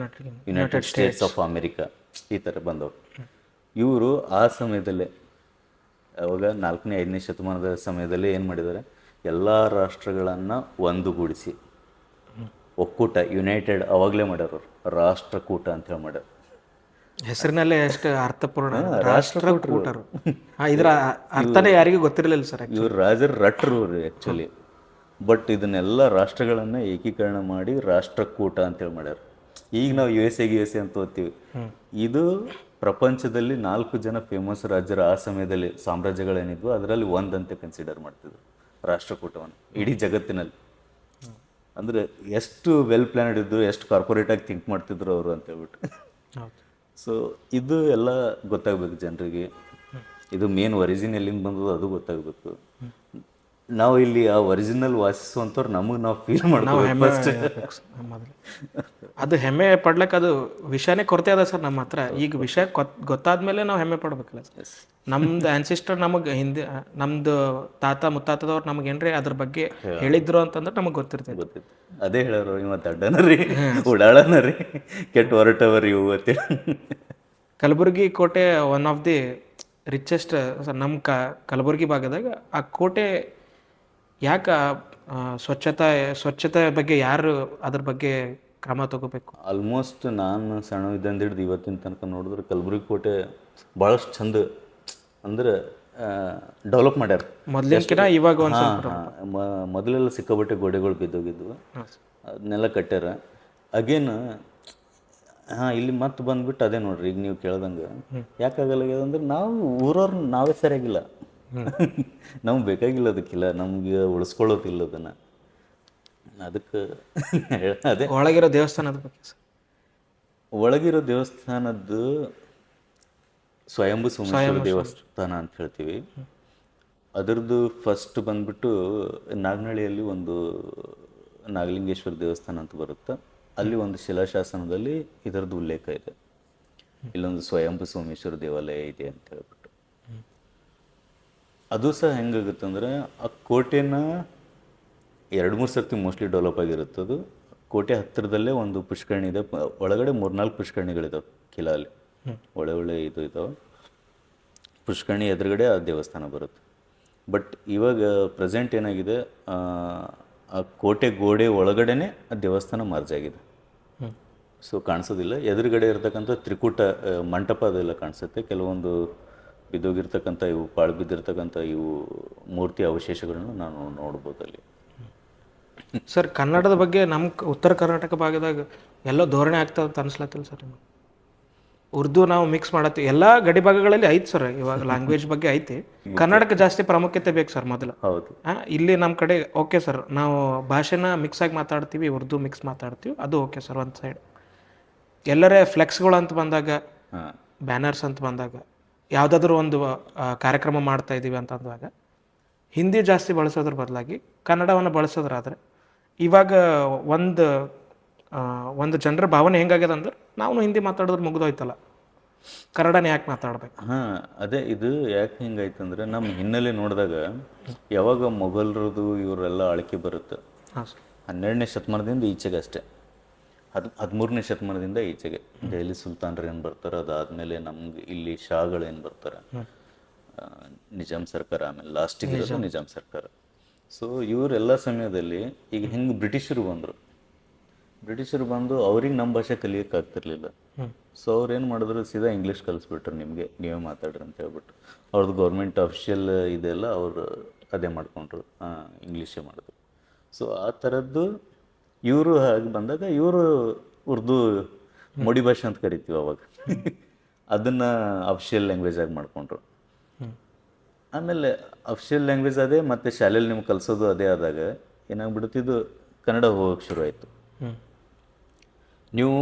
United States of America, ಈ ಥರ ಬಂದವು. ಇವರು ಆ ಸಮಯದಲ್ಲೇ, ಅವಾಗ 4ನೇ 5ನೇ ಶತಮಾನದ ಸಮಯದಲ್ಲೇ ಏನು ಮಾಡಿದ್ದಾರೆ, ಎಲ್ಲ ರಾಷ್ಟ್ರಗಳನ್ನು ಒಂದುಗೂಡಿಸಿ ಒಕ್ಕೂಟ, ಯುನೈಟೆಡ್ ಅವಾಗಲೇ ಮಾಡ್ಯಾರ, ರಾಷ್ಟ್ರಕೂಟ ಅಂತ ಹೇಳಿ ಮಾಡ್ಯಾರ. ಹೆಸರಿನಲ್ಲೇ ಎಷ್ಟು ಅರ್ಥಪೂರ್ಣ, ರಾಷ್ಟ್ರಕೂಟರು. ಇದರ ಅರ್ಥನೇ ಯಾರಿಗೂ ಗೊತ್ತಿರಲಿಲ್ಲ ಸರ್. ಇವ್ರು ರಾಜರ ರಟ್ರು ಆ್ಯಕ್ಚುಲಿ. ಬಟ್ ಇದನ್ನೆಲ್ಲ ರಾಷ್ಟ್ರಗಳನ್ನು ಏಕೀಕರಣ ಮಾಡಿ ರಾಷ್ಟ್ರಕೂಟ ಅಂತೇಳಿ ಮಾಡ್ಯಾರ. ಈಗ ನಾವು USA ಅಂತ ಓದ್ತೀವಿ. ಇದು ಪ್ರಪಂಚದಲ್ಲಿ 4 ಜನ ಫೇಮಸ್ ರಾಜ್ಯರ ಆ ಸಮಯದಲ್ಲಿ ಸಾಮ್ರಾಜ್ಯಗಳೇನಿದ್ವು ಅದರಲ್ಲಿ ಒಂದಂತೆ ಕನ್ಸಿಡರ್ ಮಾಡ್ತಿದ್ರು ರಾಷ್ಟ್ರಕೂಟವನ್ನು ಇಡೀ ಜಗತ್ತಿನಲ್ಲಿ. ಅಂದರೆ ಎಷ್ಟು ವೆಲ್ ಪ್ಲ್ಯಾನ್ಡ್ ಇದ್ರು, ಎಷ್ಟು ಕಾರ್ಪೊರೇಟಾಗಿ ಥಿಂಕ್ ಮಾಡ್ತಿದ್ರು ಅವರು ಅಂತ ಹೇಳ್ಬಿಟ್ಟು. ಹೌದು. ಸೊ ಇದು ಎಲ್ಲ ಗೊತ್ತಾಗಬೇಕು ಜನರಿಗೆ. ಇದು ಮೇನ್ ಒರಿಜಿನ್ ಎಲ್ಲಿಂದ ಬಂದದ್ದು ಅದು ಗೊತ್ತಾಗಬೇಕು. ನಾವು ಇಲ್ಲಿ ಆ ಒರಿಜಿನಲ್ ವಾಸಿಸುವಂಥವ್ರು ನಮಗೆ ನಾವು ಫೀಲ್ ಮಾಡ್ಕೋಬೇಕು ಫಸ್ಟ್. ಮೊದಲು ಅದು ಹೆಮ್ಮೆ ಪಡ್ಲಿಕ್ಕೆ ಅದು ವಿಷಯನೇ ಕೊರತೆ ಅದ ಸರ್ ನಮ್ಮ ಹತ್ರ. ಈಗ ವಿಷಯ ಗೊತ್ತಾದ್ಮೇಲೆ ನಾವು ಹೆಮ್ಮೆ ಪಡ್ಬೇಕಲ್ಲ ಸರ್. ನಮ್ದು ಆನ್ಸಿಸ್ಟರ್ ನಮಗೆ ಹಿಂದೆ ನಮ್ದು ತಾತ ಮುತ್ತಾತದವ್ರು ನಮಗೆ ಏನ್ರಿ ಅದ್ರ ಬಗ್ಗೆ ಹೇಳಿದ್ರು ಅಂತಂದ್ರೆ ನಮಗೆ ಗೊತ್ತಿರ್ತೈತೆ. ಗೊತ್ತಿತ್ತು. ಅದೇ ಹೇಳೋರು ಇವ ದಡ್ಡನ ರೀ, ಉಡಾಳನ ರೀ, ಕೆಟ್ಟ ಹೊರಟವರಿ ಇವು ಅಂತೇಳಿ. ಕಲಬುರಗಿ ಕೋಟೆ ಒನ್ ಆಫ್ ದಿ ರಿಚೆಸ್ಟ್ ನಮ್ಮ ಕಲಬುರಗಿ ಭಾಗದಾಗ. ಆ ಕೋಟೆ ಯಾಕೆ ಸ್ವಚ್ಛತೆ ಬಗ್ಗೆ ಯಾರು ಅದ್ರ ಬಗ್ಗೆ ಕ್ರಮ ತಗೋಬೇಕು? ಆಲ್ಮೋಸ್ಟ್ ನಾನು ಸಣ್ಣ ಇದ್ದಂದು ಹಿಡ್ದು ಇವತ್ತಿನ ತನಕ ನೋಡಿದ್ರೆ ಕಲಬುರಗಿ ಕೋಟೆ ಭಾಳಷ್ಟು ಚಂದ ಅಂದ್ರೆ ಡೆವಲಪ್ ಮಾಡ್ಯಾರ. ಮೊದಲಿನ ಇವಾಗ ಒಂದು ಮೊದಲೆಲ್ಲ ಸಿಕ್ಕಾಬಟ್ಟೆ ಗೋಡೆಗಳು ಬಿದ್ದೋಗಿದ್ವು, ಅದನ್ನೆಲ್ಲ ಕಟ್ಟ್ಯಾರ. ಅಗೇನ್ ಇಲ್ಲಿ ಮತ್ತೆ ಬಂದ್ಬಿಟ್ಟು ಅದೇ ನೋಡ್ರಿ, ಈಗ ನೀವು ಕೇಳ್ದಂಗೆ ಯಾಕಾಗಲ್ಲ ಅಂದ್ರೆ ನಾವು ಊರವ್ರು ನಾವೇ ಸರಿಯಾಗಿಲ್ಲ. ನಮ್ಗೆ ಬೇಕಾಗಿಲ್ಲ ಅದಕ್ಕಿಲ್ಲ, ನಮ್ಗೆ ಉಳಿಸ್ಕೊಳ್ಳೋದಿಲ್ಲ ಅದನ್ನು. ಅದಕ್ಕೆ ಅದೇ ಒಳಗಿರೋ ದೇವಸ್ಥಾನದ ಬಗ್ಗೆ ಸರ್. ಒಳಗಿರೋ ದೇವಸ್ಥಾನದ್ದು ಸ್ವಯಂಭೂ ಸೋಮೇಶ್ವರ ದೇವಸ್ಥಾನ ಅಂತ ಹೇಳ್ತೀವಿ. ಅದರದ್ದು ಫಸ್ಟ್ ಬಂದ್ಬಿಟ್ಟು ನಾಗನಹಳ್ಳಿಯಲ್ಲಿ ಒಂದು ನಾಗಲಿಂಗೇಶ್ವರ ದೇವಸ್ಥಾನ ಅಂತ ಬರುತ್ತೆ. ಅಲ್ಲಿ ಒಂದು ಶಿಲಾಶಾಸನದಲ್ಲಿ ಇದರದ್ದು ಉಲ್ಲೇಖ ಇದೆ, ಇಲ್ಲೊಂದು ಸ್ವಯಂಭೂ ಸೋಮೇಶ್ವರ ದೇವಾಲಯ ಇದೆ ಅಂತ ಹೇಳ್ಬಿಟ್ಟು. ಅದು ಸಹ ಹೆಂಗಾಗುತ್ತಂದ್ರೆ ಆ ಕೋಟೆನ 2-3 ಸರ್ತಿ ಮೋಸ್ಟ್ಲಿ ಡೆವಲಪ್ ಆಗಿರುತ್ತೆ. ಅದು ಕೋಟೆ ಹತ್ತಿರದಲ್ಲೇ ಒಂದು ಪುಷ್ಕರಣಿ ಇದೆ, ಒಳಗಡೆ 3-4 ಪುಷ್ಕರಣಿಗಳಿದಾವೆ ಕಿಲಲ್ಲಿ, ಒಳ್ಳೆ ಇದು ಇದಾವೆ. ಪುಷ್ಕರಣಿ ಎದುರುಗಡೆ ಆ ದೇವಸ್ಥಾನ ಬರುತ್ತೆ. ಬಟ್ ಇವಾಗ ಪ್ರೆಸೆಂಟ್ ಏನಾಗಿದೆ, ಆ ಕೋಟೆ ಗೋಡೆ ಒಳಗಡೆನೆ ಆ ದೇವಸ್ಥಾನ ಮರ್ಜ್ ಆಗಿದೆ. ಸೊ ಕಾಣಿಸೋದಿಲ್ಲ. ಎದುರುಗಡೆ ಇರ್ತಕ್ಕಂಥ ತ್ರಿಕೂಟ ಮಂಟಪ ಅದೆಲ್ಲ ಕಾಣಿಸುತ್ತೆ. ಕೆಲವೊಂದು ಬಿದ್ದೋಗಿರ್ತಕ್ಕಂಥ ಇವು ಪಾಳು ಬಿದ್ದಿರ್ತಕ್ಕಂಥ ಇವು ಮೂರ್ತಿ ಅವಶೇಷಗಳನ್ನು ನಾನು ನೋಡ್ಬೋದು ಅಲ್ಲಿ. ಸರ್ ಕನ್ನಡದ ಬಗ್ಗೆ ನಮ್ಮ ಉತ್ತರ ಕರ್ನಾಟಕ ಭಾಗದಾಗ ಎಲ್ಲೋ ಧೋರಣೆ ಆಗ್ತದೆ ಅಂತ ಅನ್ಸ್ಲತ್ತಿಲ್ಲ ಸರ್ ನಿಮಗೆ? ಉರ್ದು ನಾವು ಮಿಕ್ಸ್ ಮಾಡತ್ತೀವಿ, ಎಲ್ಲ ಗಡಿ ಭಾಗಗಳಲ್ಲಿ ಐತೆ ಸರ್. ಇವಾಗ ಲ್ಯಾಂಗ್ವೇಜ್ ಬಗ್ಗೆ ಐತಿ, ಕನ್ನಡಕ್ಕೆ ಜಾಸ್ತಿ ಪ್ರಾಮುಖ್ಯತೆ ಬೇಕು ಸರ್ ಮೊದಲು. ಹೌದು. ಇಲ್ಲಿ ನಮ್ಮ ಕಡೆ ಓಕೆ ಸರ್, ನಾವು ಭಾಷೆನ ಮಿಕ್ಸ್ ಆಗಿ ಮಾತಾಡ್ತೀವಿ, ಉರ್ದು ಮಿಕ್ಸ್ ಮಾತಾಡ್ತೀವಿ, ಅದು ಓಕೆ ಸರ್ ಒಂದು ಸೈಡ್. ಎಲ್ಲರೇ ಫ್ಲೆಕ್ಸ್ಗಳು ಅಂತ ಬಂದಾಗ, ಬ್ಯಾನರ್ಸ್ ಅಂತ ಬಂದಾಗ, ಯಾವುದಾದ್ರೂ ಒಂದು ಕಾರ್ಯಕ್ರಮ ಮಾಡ್ತಾ ಇದ್ದೀವಿ ಅಂತಂದಾಗ ಹಿಂದಿ ಜಾಸ್ತಿ ಬಳಸೋದ್ರ ಬದಲಾಗಿ ಕನ್ನಡವನ್ನು ಬಳಸೋದ್ರಾದ್ರೆ ಇವಾಗ ಒಂದು ಜನರ ಭಾವನೆ ಹೆಂಗಾಗ್ಯದ ಅಂದ್ರೆ ನಾವು ಹಿಂದಿ ಮಾತಾಡಿದ್ರೆ ಮುಗಿದೋಯ್ತಲ್ಲ, ಕನ್ನಡನೇ ಯಾಕೆ ಮಾತಾಡ್ಬೇಕು? ಅದೇ ಇದು ಯಾಕೆ ಹಿಂಗಾಯ್ತಂದ್ರೆ ನಮ್ಮ ಹಿನ್ನೆಲೆ ನೋಡಿದಾಗ ಯಾವಾಗ ಮೊಘಲರದು ಇವರೆಲ್ಲ ಆಳ್ಕೆ ಬರುತ್ತೆ 12ನೇ ಶತಮಾನದಿಂದ ಈಚೆಗೆ ಅಷ್ಟೇ, 13ನೇ ಶತಮಾನದಿಂದ ಈಚೆಗೆ ದೆಹಲಿ ಸುಲ್ತಾನರು ಏನು ಬರ್ತಾರೆ, ಅದಾದಮೇಲೆ ನಮ್ಗೆ ಇಲ್ಲಿ ಶಾಗಳು ಬರ್ತಾರೆ, ನಿಜಾಮ್ ಸರ್ಕಾರ, ಆಮೇಲೆ ಲಾಸ್ಟಿಗೆ ಇರೋದು ನಿಜಾಮ್ ಸರ್ಕಾರ. ಸೊ ಇವರೆಲ್ಲ ಸಮಯದಲ್ಲಿ ಈಗ ಹೆಂಗೆ ಬ್ರಿಟಿಷರು ಬಂದು ಅವ್ರಿಗೆ ನಮ್ಮ ಭಾಷೆ ಕಲಿಯೋಕೆ ಆಗ್ತಿರ್ಲಿಲ್ಲ. ಸೊ ಅವ್ರು ಏನು ಮಾಡಿದ್ರು, ಸೀದಾ ಇಂಗ್ಲೀಷ್ ಕಲಿಸ್ಬಿಟ್ರು, ನಿಮಗೆ ನೀವೇ ಮಾತಾಡ್ರಿ ಅಂತ ಹೇಳ್ಬಿಟ್ಟು. ಅವ್ರದ್ದು ಗೌರ್ಮೆಂಟ್ ಅಫಿಷಿಯಲ್ ಇದೆಲ್ಲ ಅವರು ಅದೇ ಮಾಡ್ಕೊಂಡ್ರು, ಇಂಗ್ಲೀಷೇ ಮಾಡಿದ್ರು. ಸೊ ಆ ಥರದ್ದು ಇವರು ಹಾಗೆ ಬಂದಾಗ ಇವರು ಉರ್ದು ಮೋಡಿ ಭಾಷೆ ಅಂತ ಕರಿತೀವಿ ಅವಾಗ, ಅದನ್ನು ಅಫಿಷಿಯಲ್ ಲ್ಯಾಂಗ್ವೇಜ್ ಆಗಿ ಮಾಡಿಕೊಂಡ್ರು. ಆಮೇಲೆ ಅಫಿಷಿಯಲ್ ಲ್ಯಾಂಗ್ವೇಜ್ ಅದೇ, ಮತ್ತು ಶಾಲೆಯಲ್ಲಿ ನಿಮ್ಗೆ ಕಲಿಸೋದು ಅದೇ ಆದಾಗ ಏನಾಗ್ಬಿಡುತ್ತಿದ್ದು ಕನ್ನಡ ಹೋಗೋಕ್ಕೆ ಶುರು ಆಯಿತು. ನೀವು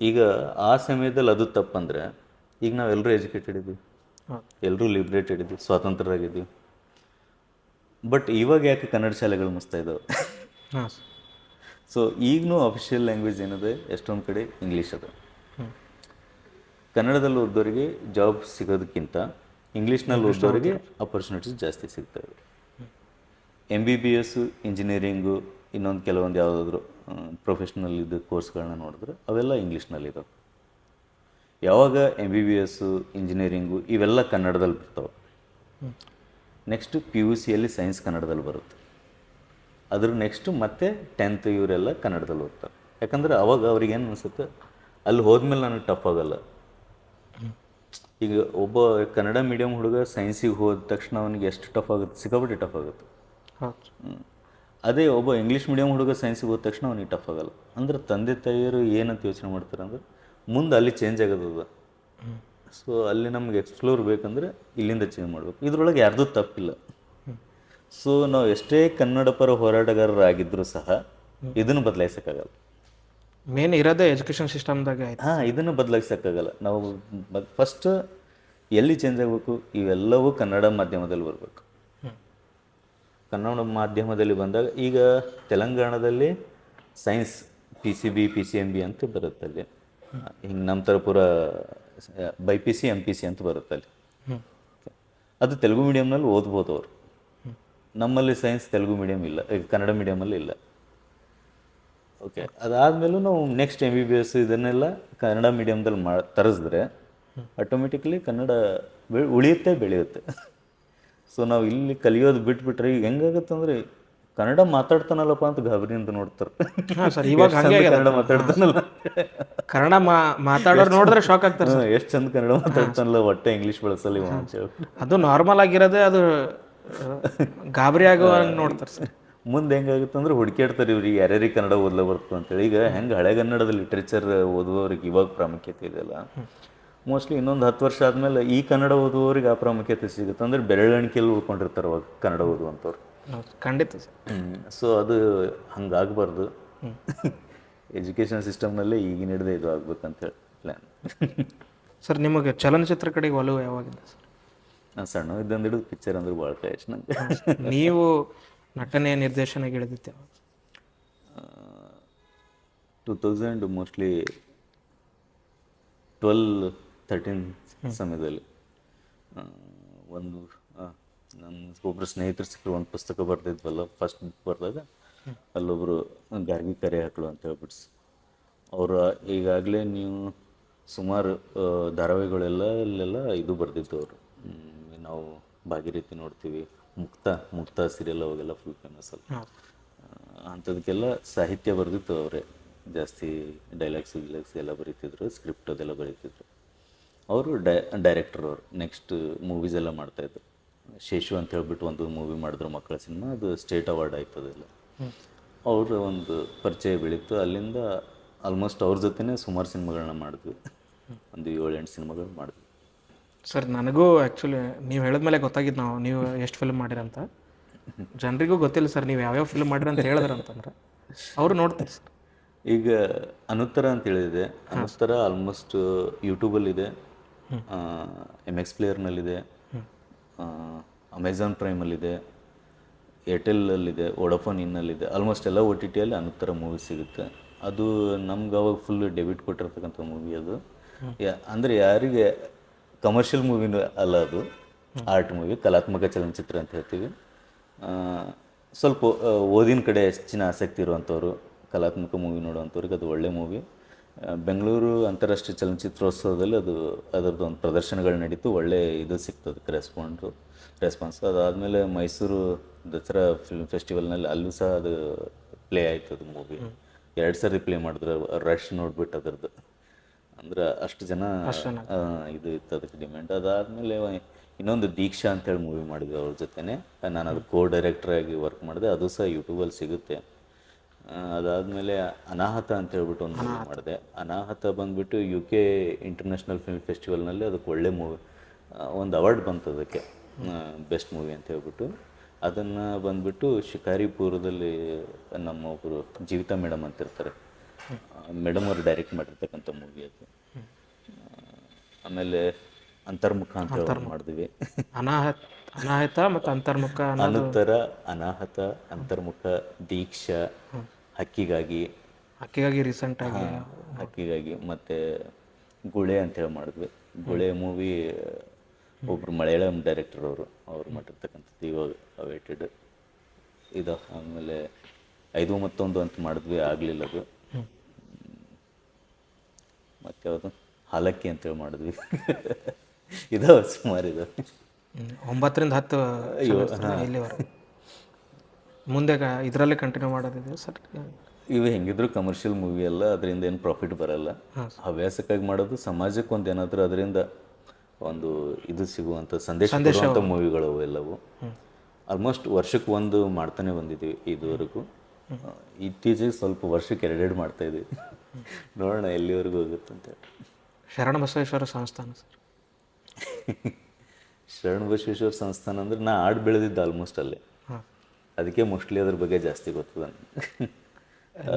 ಈಗ ಆ ಸಮಯದಲ್ಲಿ ಅದು ತಪ್ಪಂದರೆ, ಈಗ ನಾವೆಲ್ಲರೂ ಎಜುಕೇಟೆಡ್ ಇದ್ದೀವಿ, ಎಲ್ಲರೂ ಲಿಬ್ರೇಟೆಡ್ ಇದ್ದೀವಿ, ಸ್ವಾತಂತ್ರ್ಯರಾಗಿದ್ದೀವಿ. ಬಟ್ ಇವಾಗ ಯಾಕೆ ಕನ್ನಡ ಶಾಲೆಗಳು ಮುಸ್ತಾ ಇದ್ದಾವೆ? ಸೊ ಈಗಲೂ ಅಫಿಷಿಯಲ್ ಲ್ಯಾಂಗ್ವೇಜ್ ಏನಿದೆ ಎಷ್ಟೊಂದು ಕಡೆ ಇಂಗ್ಲೀಷ್ ಅದ. ಕನ್ನಡದಲ್ಲಿ ಓದೋರಿಗೆ ಜಾಬ್ ಸಿಗೋದಕ್ಕಿಂತ ಇಂಗ್ಲೀಷ್ನಲ್ಲಿ ಓದೋರಿಗೆ ಅಪರ್ಚುನಿಟೀಸ್ ಜಾಸ್ತಿ ಸಿಗ್ತವೆ. MBBS, ಇಂಜಿನಿಯರಿಂಗು, ಇನ್ನೊಂದು ಕೆಲವೊಂದು ಯಾವುದಾದ್ರು ಪ್ರೊಫೆಷ್ನಲ್ ಇದು ಕೋರ್ಸ್ಗಳನ್ನ ನೋಡಿದ್ರೆ ಅವೆಲ್ಲ ಇಂಗ್ಲೀಷ್ನಲ್ಲಿದ್ದಾವೆ. ಯಾವಾಗ MBBS, ಇಂಜಿನಿಯರಿಂಗು ಇವೆಲ್ಲ ಕನ್ನಡದಲ್ಲಿ ಬರ್ತವೆ. ನೆಕ್ಸ್ಟು PUCಯಲ್ಲಿ ಸೈನ್ಸ್ ಕನ್ನಡದಲ್ಲಿ ಬರುತ್ತೆ. ಅದ್ರ ನೆಕ್ಸ್ಟು ಮತ್ತೆ 10th ಇವರೆಲ್ಲ ಕನ್ನಡದಲ್ಲಿ ಓದ್ತಾರೆ. ಯಾಕಂದರೆ ಅವಾಗ ಅವ್ರಿಗೇನು ಅನಿಸುತ್ತೆ, ಅಲ್ಲಿ ಹೋದ್ಮೇಲೆ ನನಗೆ ಟಫ್ ಆಗೋಲ್ಲ. ಈಗ ಒಬ್ಬ ಕನ್ನಡ ಮೀಡಿಯಮ್ ಹುಡುಗ ಸೈನ್ಸಿಗೆ ಹೋದ ತಕ್ಷಣ ಅವನಿಗೆ ಎಷ್ಟು ಟಫ್ ಆಗುತ್ತೆ, ಸಿಕ್ಕಾಪಟ್ಟೆ ಟಫ್ ಆಗುತ್ತೆ. ಅದೇ ಒಬ್ಬ ಇಂಗ್ಲೀಷ್ ಮೀಡಿಯಮ್ ಹುಡುಗ ಸೈನ್ಸಿಗೆ ಹೋದ ತಕ್ಷಣ ಅವನಿಗೆ ಟಫ್ ಆಗಲ್ಲ. ಅಂದ್ರೆ ತಂದೆ ತಾಯಿಯರು ಏನಂತ ಯೋಚನೆ ಮಾಡ್ತಾರೆ ಅಂದ್ರೆ ಮುಂದೆ ಅಲ್ಲಿ ಚೇಂಜ್ ಆಗೋದದ. ಸೊ ಅಲ್ಲಿ ನಮ್ಗೆ ಎಕ್ಸ್ಪ್ಲೋರ್ ಬೇಕಂದ್ರೆ ಇಲ್ಲಿಂದ ಚೇಂಜ್ ಮಾಡ್ಬೇಕು. ಇದ್ರೊಳಗೆ ಯಾರ್ದೂ ತಪ್ಪಿಲ್ಲ. ಸೊ ನಾವು ಎಷ್ಟೇ ಕನ್ನಡ ಪರ ಹೋರಾಟಗಾರರಾಗಿದ್ದರೂ ಸಹ ಇದನ್ನು ಬದಲಾಯಿಸೋಕ್ಕಾಗಲ್ಲ. ಮೇನ್ ಇರೋದೇ ಎಜುಕೇಷನ್ ಸಿಸ್ಟಮ್ದಾಗ ಆಯ್ತು. ಹಾಂ, ಇದನ್ನು ಬದಲಾಯಿಸೋಕ್ಕಾಗಲ್ಲ. ನಾವು ಫಸ್ಟ್ ಎಲ್ಲಿ ಚೇಂಜ್ ಆಗಬೇಕು, ಇವೆಲ್ಲವೂ ಕನ್ನಡ ಮಾಧ್ಯಮದಲ್ಲಿ ಬರಬೇಕು. ಕನ್ನಡ ಮಾಧ್ಯಮದಲ್ಲಿ ಬಂದಾಗ ಈಗ ತೆಲಂಗಾಣದಲ್ಲಿ ಸೈನ್ಸ್ PCB PCMB ಅಂತ ಬರುತ್ತೆ ಅಲ್ಲಿ. ಹಿಂಗೆ ನಮ್ಮ ಥರ ಪೂರ BPC MPC ಅಂತ ಬರುತ್ತೆ ಅಲ್ಲಿ. ಅದು ತೆಲುಗು ಮೀಡಿಯಮ್ನಲ್ಲಿ ಓದ್ಬೋದು ಅವರು. ನಮ್ಮಲ್ಲಿ ಸೈನ್ಸ್ ತೆಲುಗು ಮೀಡಿಯಮ್ ಇಲ್ಲ, ಈಗ ಕನ್ನಡ ಮೀಡಿಯಮಲ್ಲಿ ಇಲ್ಲ. ಓಕೆ, ಅದಾದಮೇಲೂ ನಾವು ನೆಕ್ಸ್ಟ್ MBBS ಇದನ್ನೆಲ್ಲ ಕನ್ನಡ ಮೀಡಿಯಮ್ದಲ್ಲಿ ತರಿಸಿದ್ರೆ ಆಟೋಮೆಟಿಕ್ಲಿ ಕನ್ನಡ ಉಳಿಯುತ್ತೆ, ಬೆಳೆಯುತ್ತೆ. ಸೊ ನಾವು ಇಲ್ಲಿ ಕಲಿಯೋದು ಬಿಟ್ಬಿಟ್ರೆ ಈಗ ಹೆಂಗಾಗುತ್ತೆ ಅಂದರೆ ಕನ್ನಡ ಮಾತಾಡ್ತಾನಲ್ಲಪ್ಪ ಅಂತ ಗಾಬರಿಯಿಂದ ನೋಡ್ತಾರೆ. ಹಾಂ ಸರ್, ಇವಾಗ ಹಂಗೆ ಕನ್ನಡ ಮಾತಾಡ್ತಾನಲ್ಲ, ಕನ್ನಡ ಮಾತಾಡೋರು ನೋಡಿದ್ರೆ ಶಾಕ್ ಆಗ್ತಾರೆ. ಎಷ್ಟು ಚಂದ ಕನ್ನಡ ಮಾತಾಡ್ತಾನಲ್ಲ, ಒಟ್ಟೆ ಇಂಗ್ಲೀಷ್ ಬಳಸಲ್ಲ ಇವ ಅಂತ ಹೇಳಿ. ಅದು ನಾರ್ಮಲ್ ಆಗಿರೋದೇ, ಅದು ಗಾಬರಿ ಆಗುವ ನೋಡ್ತಾರೆ ಸರ್. ಮುಂದೆ ಹೆಂಗಾಗುತ್ತೆ ಅಂದ್ರೆ ಹುಡುಕಾಡ್ತಾರೆ ಇವ್ರಿಗೆ ಯಾರ್ಯಾರಿಗೆ ಕನ್ನಡ ಓದ್ಲೇ ಬರ್ತದೆ ಅಂತೇಳಿ. ಈಗ ಹೆಂಗೆ ಹಳೆಗನ್ನಡದ ಲಿಟ್ರೇಚರ್ ಓದುವವ್ರಿಗೆ ಇವಾಗ ಪ್ರಾಮುಖ್ಯತೆ ಇದೆಯಲ್ಲ, ಮೋಸ್ಟ್ಲಿ ಇನ್ನೊಂದು 10 ವರ್ಷ ಆದಮೇಲೆ ಈ ಕನ್ನಡ ಓದುವವ್ರಿಗೆ ಆ ಪ್ರಾಮುಖ್ಯತೆ ಸಿಗುತ್ತೆ. ಅಂದರೆ ಬೆರಳಿಕೆಯಲ್ಲಿ ಉಳ್ಕೊಂಡಿರ್ತಾರೆ ಅವಾಗ ಕನ್ನಡ ಓದುವಂಥವ್ರು. ಖಂಡಿತ ಸರ್. ಸೊ ಅದು ಹಂಗಾಗಬಾರ್ದು. ಎಜುಕೇಷನ್ ಸಿಸ್ಟಮ್ನಲ್ಲೇ ಈಗಿನ ಹಿಡಿದೇ ಇದು ಆಗ್ಬೇಕಂತ ಹೇಳಿ ಪ್ಲ್ಯಾನ್. ಸರ್, ನಿಮಗೆ ಚಲನಚಿತ್ರ ಕಡೆಗೆ ಒಲವು ಯಾವಾಗಿಂದ ಸರ್? ನಾನು ಸಣ್ಣ ಇದ್ದಂದು ಹಿಡಿದು ಪಿಕ್ಚರ್ ಅಂದ್ರೆ ಭಾಳ ಇಷ್ಟ ನನಗೆ. ನೀವು ನಟನೆಯ ನಿರ್ದೇಶನಕ್ಕೆ ಇಳಿದಿತ್ತೆ 2000 ಮೋಸ್ಟ್ಲಿ 12-13 ಸಮಯದಲ್ಲಿ ಒಂದು ನಮ್ಮ ಒಬ್ಬರು ಸ್ನೇಹಿತರು ಸಿಕ್ಕರು, ಒಂದು ಪುಸ್ತಕ ಬರ್ದಿದ್ವಲ್ಲ, ಫಸ್ಟ್ ಬುಕ್ ಬರೆದಾಗ ಅಲ್ಲೊಬ್ಬರು ಗಾರ್ಗಿ ಕರೆ ಹಾಕಲು ಅಂತ ಹೇಳ್ಬಿಟ್ಟು ಅವರು ಈಗಾಗಲೇ ನೀವು ಸುಮಾರು ಧಾರಾವಾಹಿಗಳೆಲ್ಲ ಇದು ಬರೆದಿದ್ದು ಅವರು. ನಾವು ಭಾಗೀರಥಿ ನೋಡ್ತೀವಿ, ಮುಕ್ತ ಸೀರಿಯಲ್, ಅವಾಗೆಲ್ಲ ಫುಲ್ ಫೇಮಸ್ ಅಲ್ಲ. ಅಂಥದಕ್ಕೆಲ್ಲ ಸಾಹಿತ್ಯ ಬರೆದಿತ್ತು ಅವರೇ. ಜಾಸ್ತಿ ಡೈಲಾಗ್ಸ್ ಎಲ್ಲ ಬರೀತಿದ್ರು, ಸ್ಕ್ರಿಪ್ಟ್ ಅದೆಲ್ಲ ಬರೀತಿದ್ರು. ಅವರು ಡೈರೆಕ್ಟರ್. ಅವರು ನೆಕ್ಸ್ಟ್ ಮೂವೀಸ್ ಎಲ್ಲ ಮಾಡ್ತಾಯಿದ್ರು. ಶೇಷು ಅಂತ ಹೇಳ್ಬಿಟ್ಟು ಒಂದು ಮೂವಿ ಮಾಡಿದ್ರು, ಮಕ್ಕಳ ಸಿನಿಮಾ, ಅದು ಸ್ಟೇಟ್ ಅವಾರ್ಡ್ ಆಯ್ತದೆಲ್ಲ. ಅವರ ಒಂದು ಪರಿಚಯ ಬೆಳೀತು. ಅಲ್ಲಿಂದ ಆಲ್ಮೋಸ್ಟ್ ಅವ್ರ ಜೊತೆನೇ ಸುಮಾರು ಸಿನಿಮಾಗಳನ್ನ ಮಾಡಿದ್ವಿ. ಒಂದು 7-8 ಸಿನಿಮಾಗಳು ಮಾಡಿದ್ವಿ. ಸರ್, ನನಗೂ ಆ್ಯಕ್ಚುಲಿ ನೀವು ಹೇಳಿದ್ಮೇಲೆ ಗೊತ್ತಾಗಿದ್ದು ನೀವು ಎಷ್ಟು ಫಿಲ್ಮ್ ಮಾಡಿರಂತ. ಜನರಿಗೂ ಗೊತ್ತಿಲ್ಲ ಸರ್ ನೀವು ಯಾವ್ಯಾವ ಫಿಲ್ಮ್ ಮಾಡಿರಿ ಅಂತ ಹೇಳಿದ್ರೆ ಅಂತಂದ್ರೆ ಅವರು ನೋಡ್ತಾರೆ ಸರ್. ಈಗ ಅನುತ್ತರ ಅಂತ ಹೇಳಿದೆ. ಅನುತ್ತರ ಆಲ್ಮೋಸ್ಟ್ ಯೂಟ್ಯೂಬಲ್ಲಿದೆ, MX ಪ್ಲೇಯರ್ನಲ್ಲಿದೆ, ಅಮೆಝಾನ್ ಪ್ರೈಮಲ್ಲಿದೆ, ಏರ್ಟೆಲ್ಲಲ್ಲಿದೆ, ವೋಡಾಫೋನ್ ಇನ್ನಲ್ಲಿದೆ. ಆಲ್ಮೋಸ್ಟ್ ಎಲ್ಲ OTTಯಲ್ಲಿ ಅನುತ್ತರ ಮೂವಿ ಸಿಗುತ್ತೆ. ಅದು ನಮ್ಗೆ ಅವಾಗ ಫುಲ್ ಡೆಬಿಟ್ ಕೊಟ್ಟಿರ್ತಕ್ಕಂಥ ಮೂವಿ ಅದು. ಅಂದರೆ ಯಾರಿಗೆ ಕಮರ್ಷಿಯಲ್ ಮೂವಿನೂ ಅಲ್ಲ, ಅದು ಆರ್ಟ್ ಮೂವಿ, ಕಲಾತ್ಮಕ ಚಲನಚಿತ್ರ ಅಂತ ಹೇಳ್ತೀವಿ. ಸ್ವಲ್ಪ ಓದಿನ ಕಡೆ ಹೆಚ್ಚಿನ ಆಸಕ್ತಿ ಇರುವಂಥವ್ರು, ಕಲಾತ್ಮಕ ಮೂವಿ ನೋಡುವಂಥವ್ರಿಗೆ ಅದು ಒಳ್ಳೆ ಮೂವಿ. ಬೆಂಗಳೂರು ಅಂತಾರಾಷ್ಟ್ರೀಯ ಚಲನಚಿತ್ರೋತ್ಸವದಲ್ಲಿ ಅದರದ್ದು ಒಂದು ಪ್ರದರ್ಶನಗಳು ನಡೀತು. ಒಳ್ಳೆ ಇದು ಸಿಗ್ತದೆ ರೆಸ್ಪಾನ್ಸ್. ಅದಾದಮೇಲೆ ಮೈಸೂರು ದಸರಾ ಫಿಲ್ಮ್ ಫೆಸ್ಟಿವಲ್ನಲ್ಲಿ ಅಲ್ಲೂ ಸಹ ಅದು ಪ್ಲೇ ಆಯ್ತು. ಅದು ಮೂವಿ 2 ಸರಿ ಪ್ಲೇ ಮಾಡಿದ್ರು. ರಶ್ ನೋಡ್ಬಿಟ್ಟು ಅದರದ್ದು, ಅಂದ್ರೆ ಅಷ್ಟು ಜನ ಇದು ಇತ್ತು, ಅದಕ್ಕೆ ಡಿಮ್ಯಾಂಡ್. ಅದಾದಮೇಲೆ ಇನ್ನೊಂದು ದೀಕ್ಷಾ ಅಂತೇಳಿ ಮೂವಿ ಮಾಡಿದ್ವಿ ಅವ್ರ ಜೊತೆನೆ. ನಾನು ಅದು ಡೈರೆಕ್ಟರ್ ಆಗಿ ವರ್ಕ್ ಮಾಡಿದೆ. ಅದು ಸಹ ಯೂಟ್ಯೂಬಲ್ಲಿ ಸಿಗುತ್ತೆ. ಅದಾದಮೇಲೆ ಅನಾಹತ ಅಂತ ಹೇಳ್ಬಿಟ್ಟು ಒಂದು ಮೂವಿ ಮಾಡಿದೆ. ಅನಾಹತ ಬಂದುಬಿಟ್ಟು UK ಇಂಟರ್ನ್ಯಾಷನಲ್ ಫಿಲ್ಮ್ ಫೆಸ್ಟಿವಲ್ನಲ್ಲಿ ಅದಕ್ಕೆ ಒಳ್ಳೆ ಮೂವಿ, ಒಂದು ಅವಾರ್ಡ್ ಬಂತು ಅದಕ್ಕೆ, ಬೆಸ್ಟ್ ಮೂವಿ ಅಂತ ಹೇಳ್ಬಿಟ್ಟು. ಅದನ್ನು ಬಂದುಬಿಟ್ಟು ಶಿಕಾರಿಪುರದಲ್ಲಿ ನಮ್ಮ ಒಬ್ಬರು ಜೀವಿತಾ ಮೇಡಮ್ ಅಂತ ಇರ್ತಾರೆ, ಮೇಡಮ್ ಅವರು ಡೈರೆಕ್ಟ್ ಮಾಡಿರ್ತಕ್ಕಂಥ ಮೂವಿ ಅದು. ಆಮೇಲೆ ಅಂತರ್ಮುಖ ಅಂತ ಹೇಳಿ ಮಾಡಿದ್ವಿ. ಅನಾಹತ ಮತ್ತು ಅಂತರ್ಮುಖ, ಅನುತ್ತರ, ಅನಾಹತ, ಅಂತರ್ಮುಖ, ದೀಕ್ಷಾ, ಹಕ್ಕಿಗಾಗಿ ರೀಸೆಂಟಾಗಿ ಹಕ್ಕಿಗಾಗಿ, ಮತ್ತು ಗುಳೆ ಅಂತೇಳಿ ಮಾಡಿದ್ವಿ. ಗುಳೆ ಮೂವಿ ಒಬ್ಬರು ಮಲಯಾಳಂ ಡೈರೆಕ್ಟರ್ ಅವ್ರು ಮಾಡಿರ್ತಕ್ಕಂಥದ್ದು, ಇವಾಗ ಅವೇಟೆಡ್ ಇದು. ಆಮೇಲೆ 5 ಮತ್ತೊಂದು ಅಂತ ಮಾಡಿದ್ವಿ, ಆಗಲಿಲ್ಲ ಅದು. ಮತ್ತು ಯಾವುದು ಹಾಲಕ್ಕಿ ಅಂತೇಳಿ ಮಾಡಿದ್ವಿ. ಇದಾವೆ ಸುಮಾರು, ಇದು 9ರಿಂದ 10 ಇಲ್ಲಿವರೆಗೆ. ಮುಂದೆ ಇದರಲ್ಲೇ ಕಂಟಿನ್ಯೂ ಮಾಡೋದಿದೆ ಸರ್? ಇವು ಹೆಂಗಿದ್ರು ಕಮರ್ಷಿಯಲ್ ಮೂವಿ ಅಲ್ಲ, ಅದರಿಂದ ಏನು ಪ್ರಾಫಿಟ್ ಬರಲ್ಲ. ಹವ್ಯಾಸಕ್ಕಾಗಿ ಮಾಡೋದು, ಸಮಾಜಕ್ಕೆ ಒಂದು ಏನಾದರೂ ಅದರಿಂದ ಒಂದು ಇದು ಸಿಗುವಂಥ ಸಂದೇಶ ಕೊಡುವಂಥ ಮೂವಿಗಳು ಎಲ್ಲವೂ. ಆಲ್ಮೋಸ್ಟ್ ವರ್ಷಕ್ಕೆ ಒಂದು ಮಾಡ್ತಾನೆ ಬಂದಿದ್ದೀವಿ ಇದುವರೆಗೂ. ಇತ್ತೀಚೆಗೆ ಸ್ವಲ್ಪ ವರ್ಷಕ್ಕೆ 2 ಮಾಡ್ತಾಯಿದ್ದೀವಿ. ನೋಡೋಣ ಎಲ್ಲಿವರೆಗೂ ಹೋಗುತ್ತೆ ಅಂತೇಳಿ. ಶರಣ ಬಸವೇಶ್ವರ ಸಂಸ್ಥಾನ ಸರ್? ಶರಣ ಬಸವೇಶ್ವರ ಸಂಸ್ಥಾನ ಅಂದ್ರೆ ನಾ ಆಡ್ ಬೆಳೆದಿದ್ದು ಆಲ್ಮೋಸ್ಟ್ ಅಲ್ಲೇ, ಹಾಂ. ಅದಕ್ಕೆ ಮೋಸ್ಟ್ಲಿ ಅದ್ರ ಬಗ್ಗೆ ಜಾಸ್ತಿ ಗೊತ್ತದ.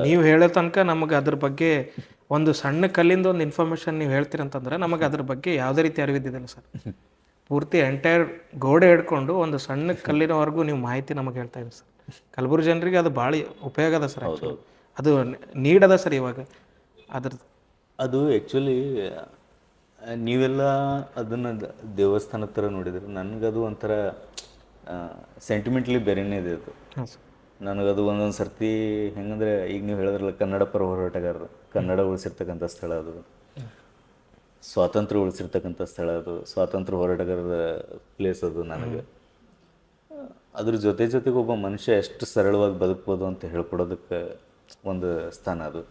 ನೀವು ಹೇಳೋ ತನಕ ನಮಗೆ ಅದ್ರ ಬಗ್ಗೆ ಒಂದು ಸಣ್ಣ ಕಲ್ಲಿಂದ ಒಂದು ಇನ್ಫಾರ್ಮೇಷನ್ ನೀವು ಹೇಳ್ತೀರಂತಂದ್ರೆ ನಮಗೆ ಅದ್ರ ಬಗ್ಗೆ ಯಾವುದೇ ರೀತಿ ಅರಿವಿದ್ದಿಲ್ಲ ಸರ್. ಪೂರ್ತಿ ಎಂಟೈರ್ ಗೋಡೆ ಹಿಡ್ಕೊಂಡು ಒಂದು ಸಣ್ಣ ಕಲ್ಲಿನವರೆಗೂ ನೀವು ಮಾಹಿತಿ ನಮಗೆ ಹೇಳ್ತಾ ಇದ್ದೀರಿ ಸರ್. ಕಲಬುರಗಿ ಜನರಿಗೆ ಅದು ಭಾಳ ಉಪಯೋಗ ಅದ ಸರ್. ಆ್ಯಕ್ಚುಲಿ ಅದು ನೀಡದ ಸರ್ ಇವಾಗ ಅದ್ರದ್ದು. ಅದು ಆ್ಯಕ್ಚುಲಿ ನೀವೆಲ್ಲ ಅದನ್ನು ದೇವಸ್ಥಾನದ ಥರ ನೋಡಿದ್ರೆ ನನಗದು ಒಂಥರ ಸೆಂಟಿಮೆಂಟ್ಲಿ ಬೇರೆನೇ ಇದೆ ಅದು. ಹಾಂ ಸರ್. ನನಗದು ಒಂದೊಂದು ಸರ್ತಿ ಹೆಂಗಂದ್ರೆ ಈಗ ನೀವು ಹೇಳಿದ್ರಲ್ಲ ಕನ್ನಡ ಪರ ಹೋರಾಟಗಾರರು, ಕನ್ನಡ ಉಳಿಸಿರ್ತಕ್ಕಂಥ ಸ್ಥಳ ಅದು, ಸ್ವಾತಂತ್ರ್ಯ ಉಳಿಸಿರ್ತಕ್ಕಂಥ ಸ್ಥಳ ಅದು, ಸ್ವಾತಂತ್ರ್ಯ ಹೋರಾಟಗಾರರ ಪ್ಲೇಸ್ ಅದು. ನನಗೆ ಅದ್ರ ಜೊತೆಗೆ ಒಬ್ಬ ಮನುಷ್ಯ ಎಷ್ಟು ಸರಳವಾಗಿ ಬದುಕ್ಬೋದು ಅಂತ ಹೇಳ್ಕೊಡೋದಕ್ಕೆ ಒಂದು ಸ್ಥಾನ ಅದು.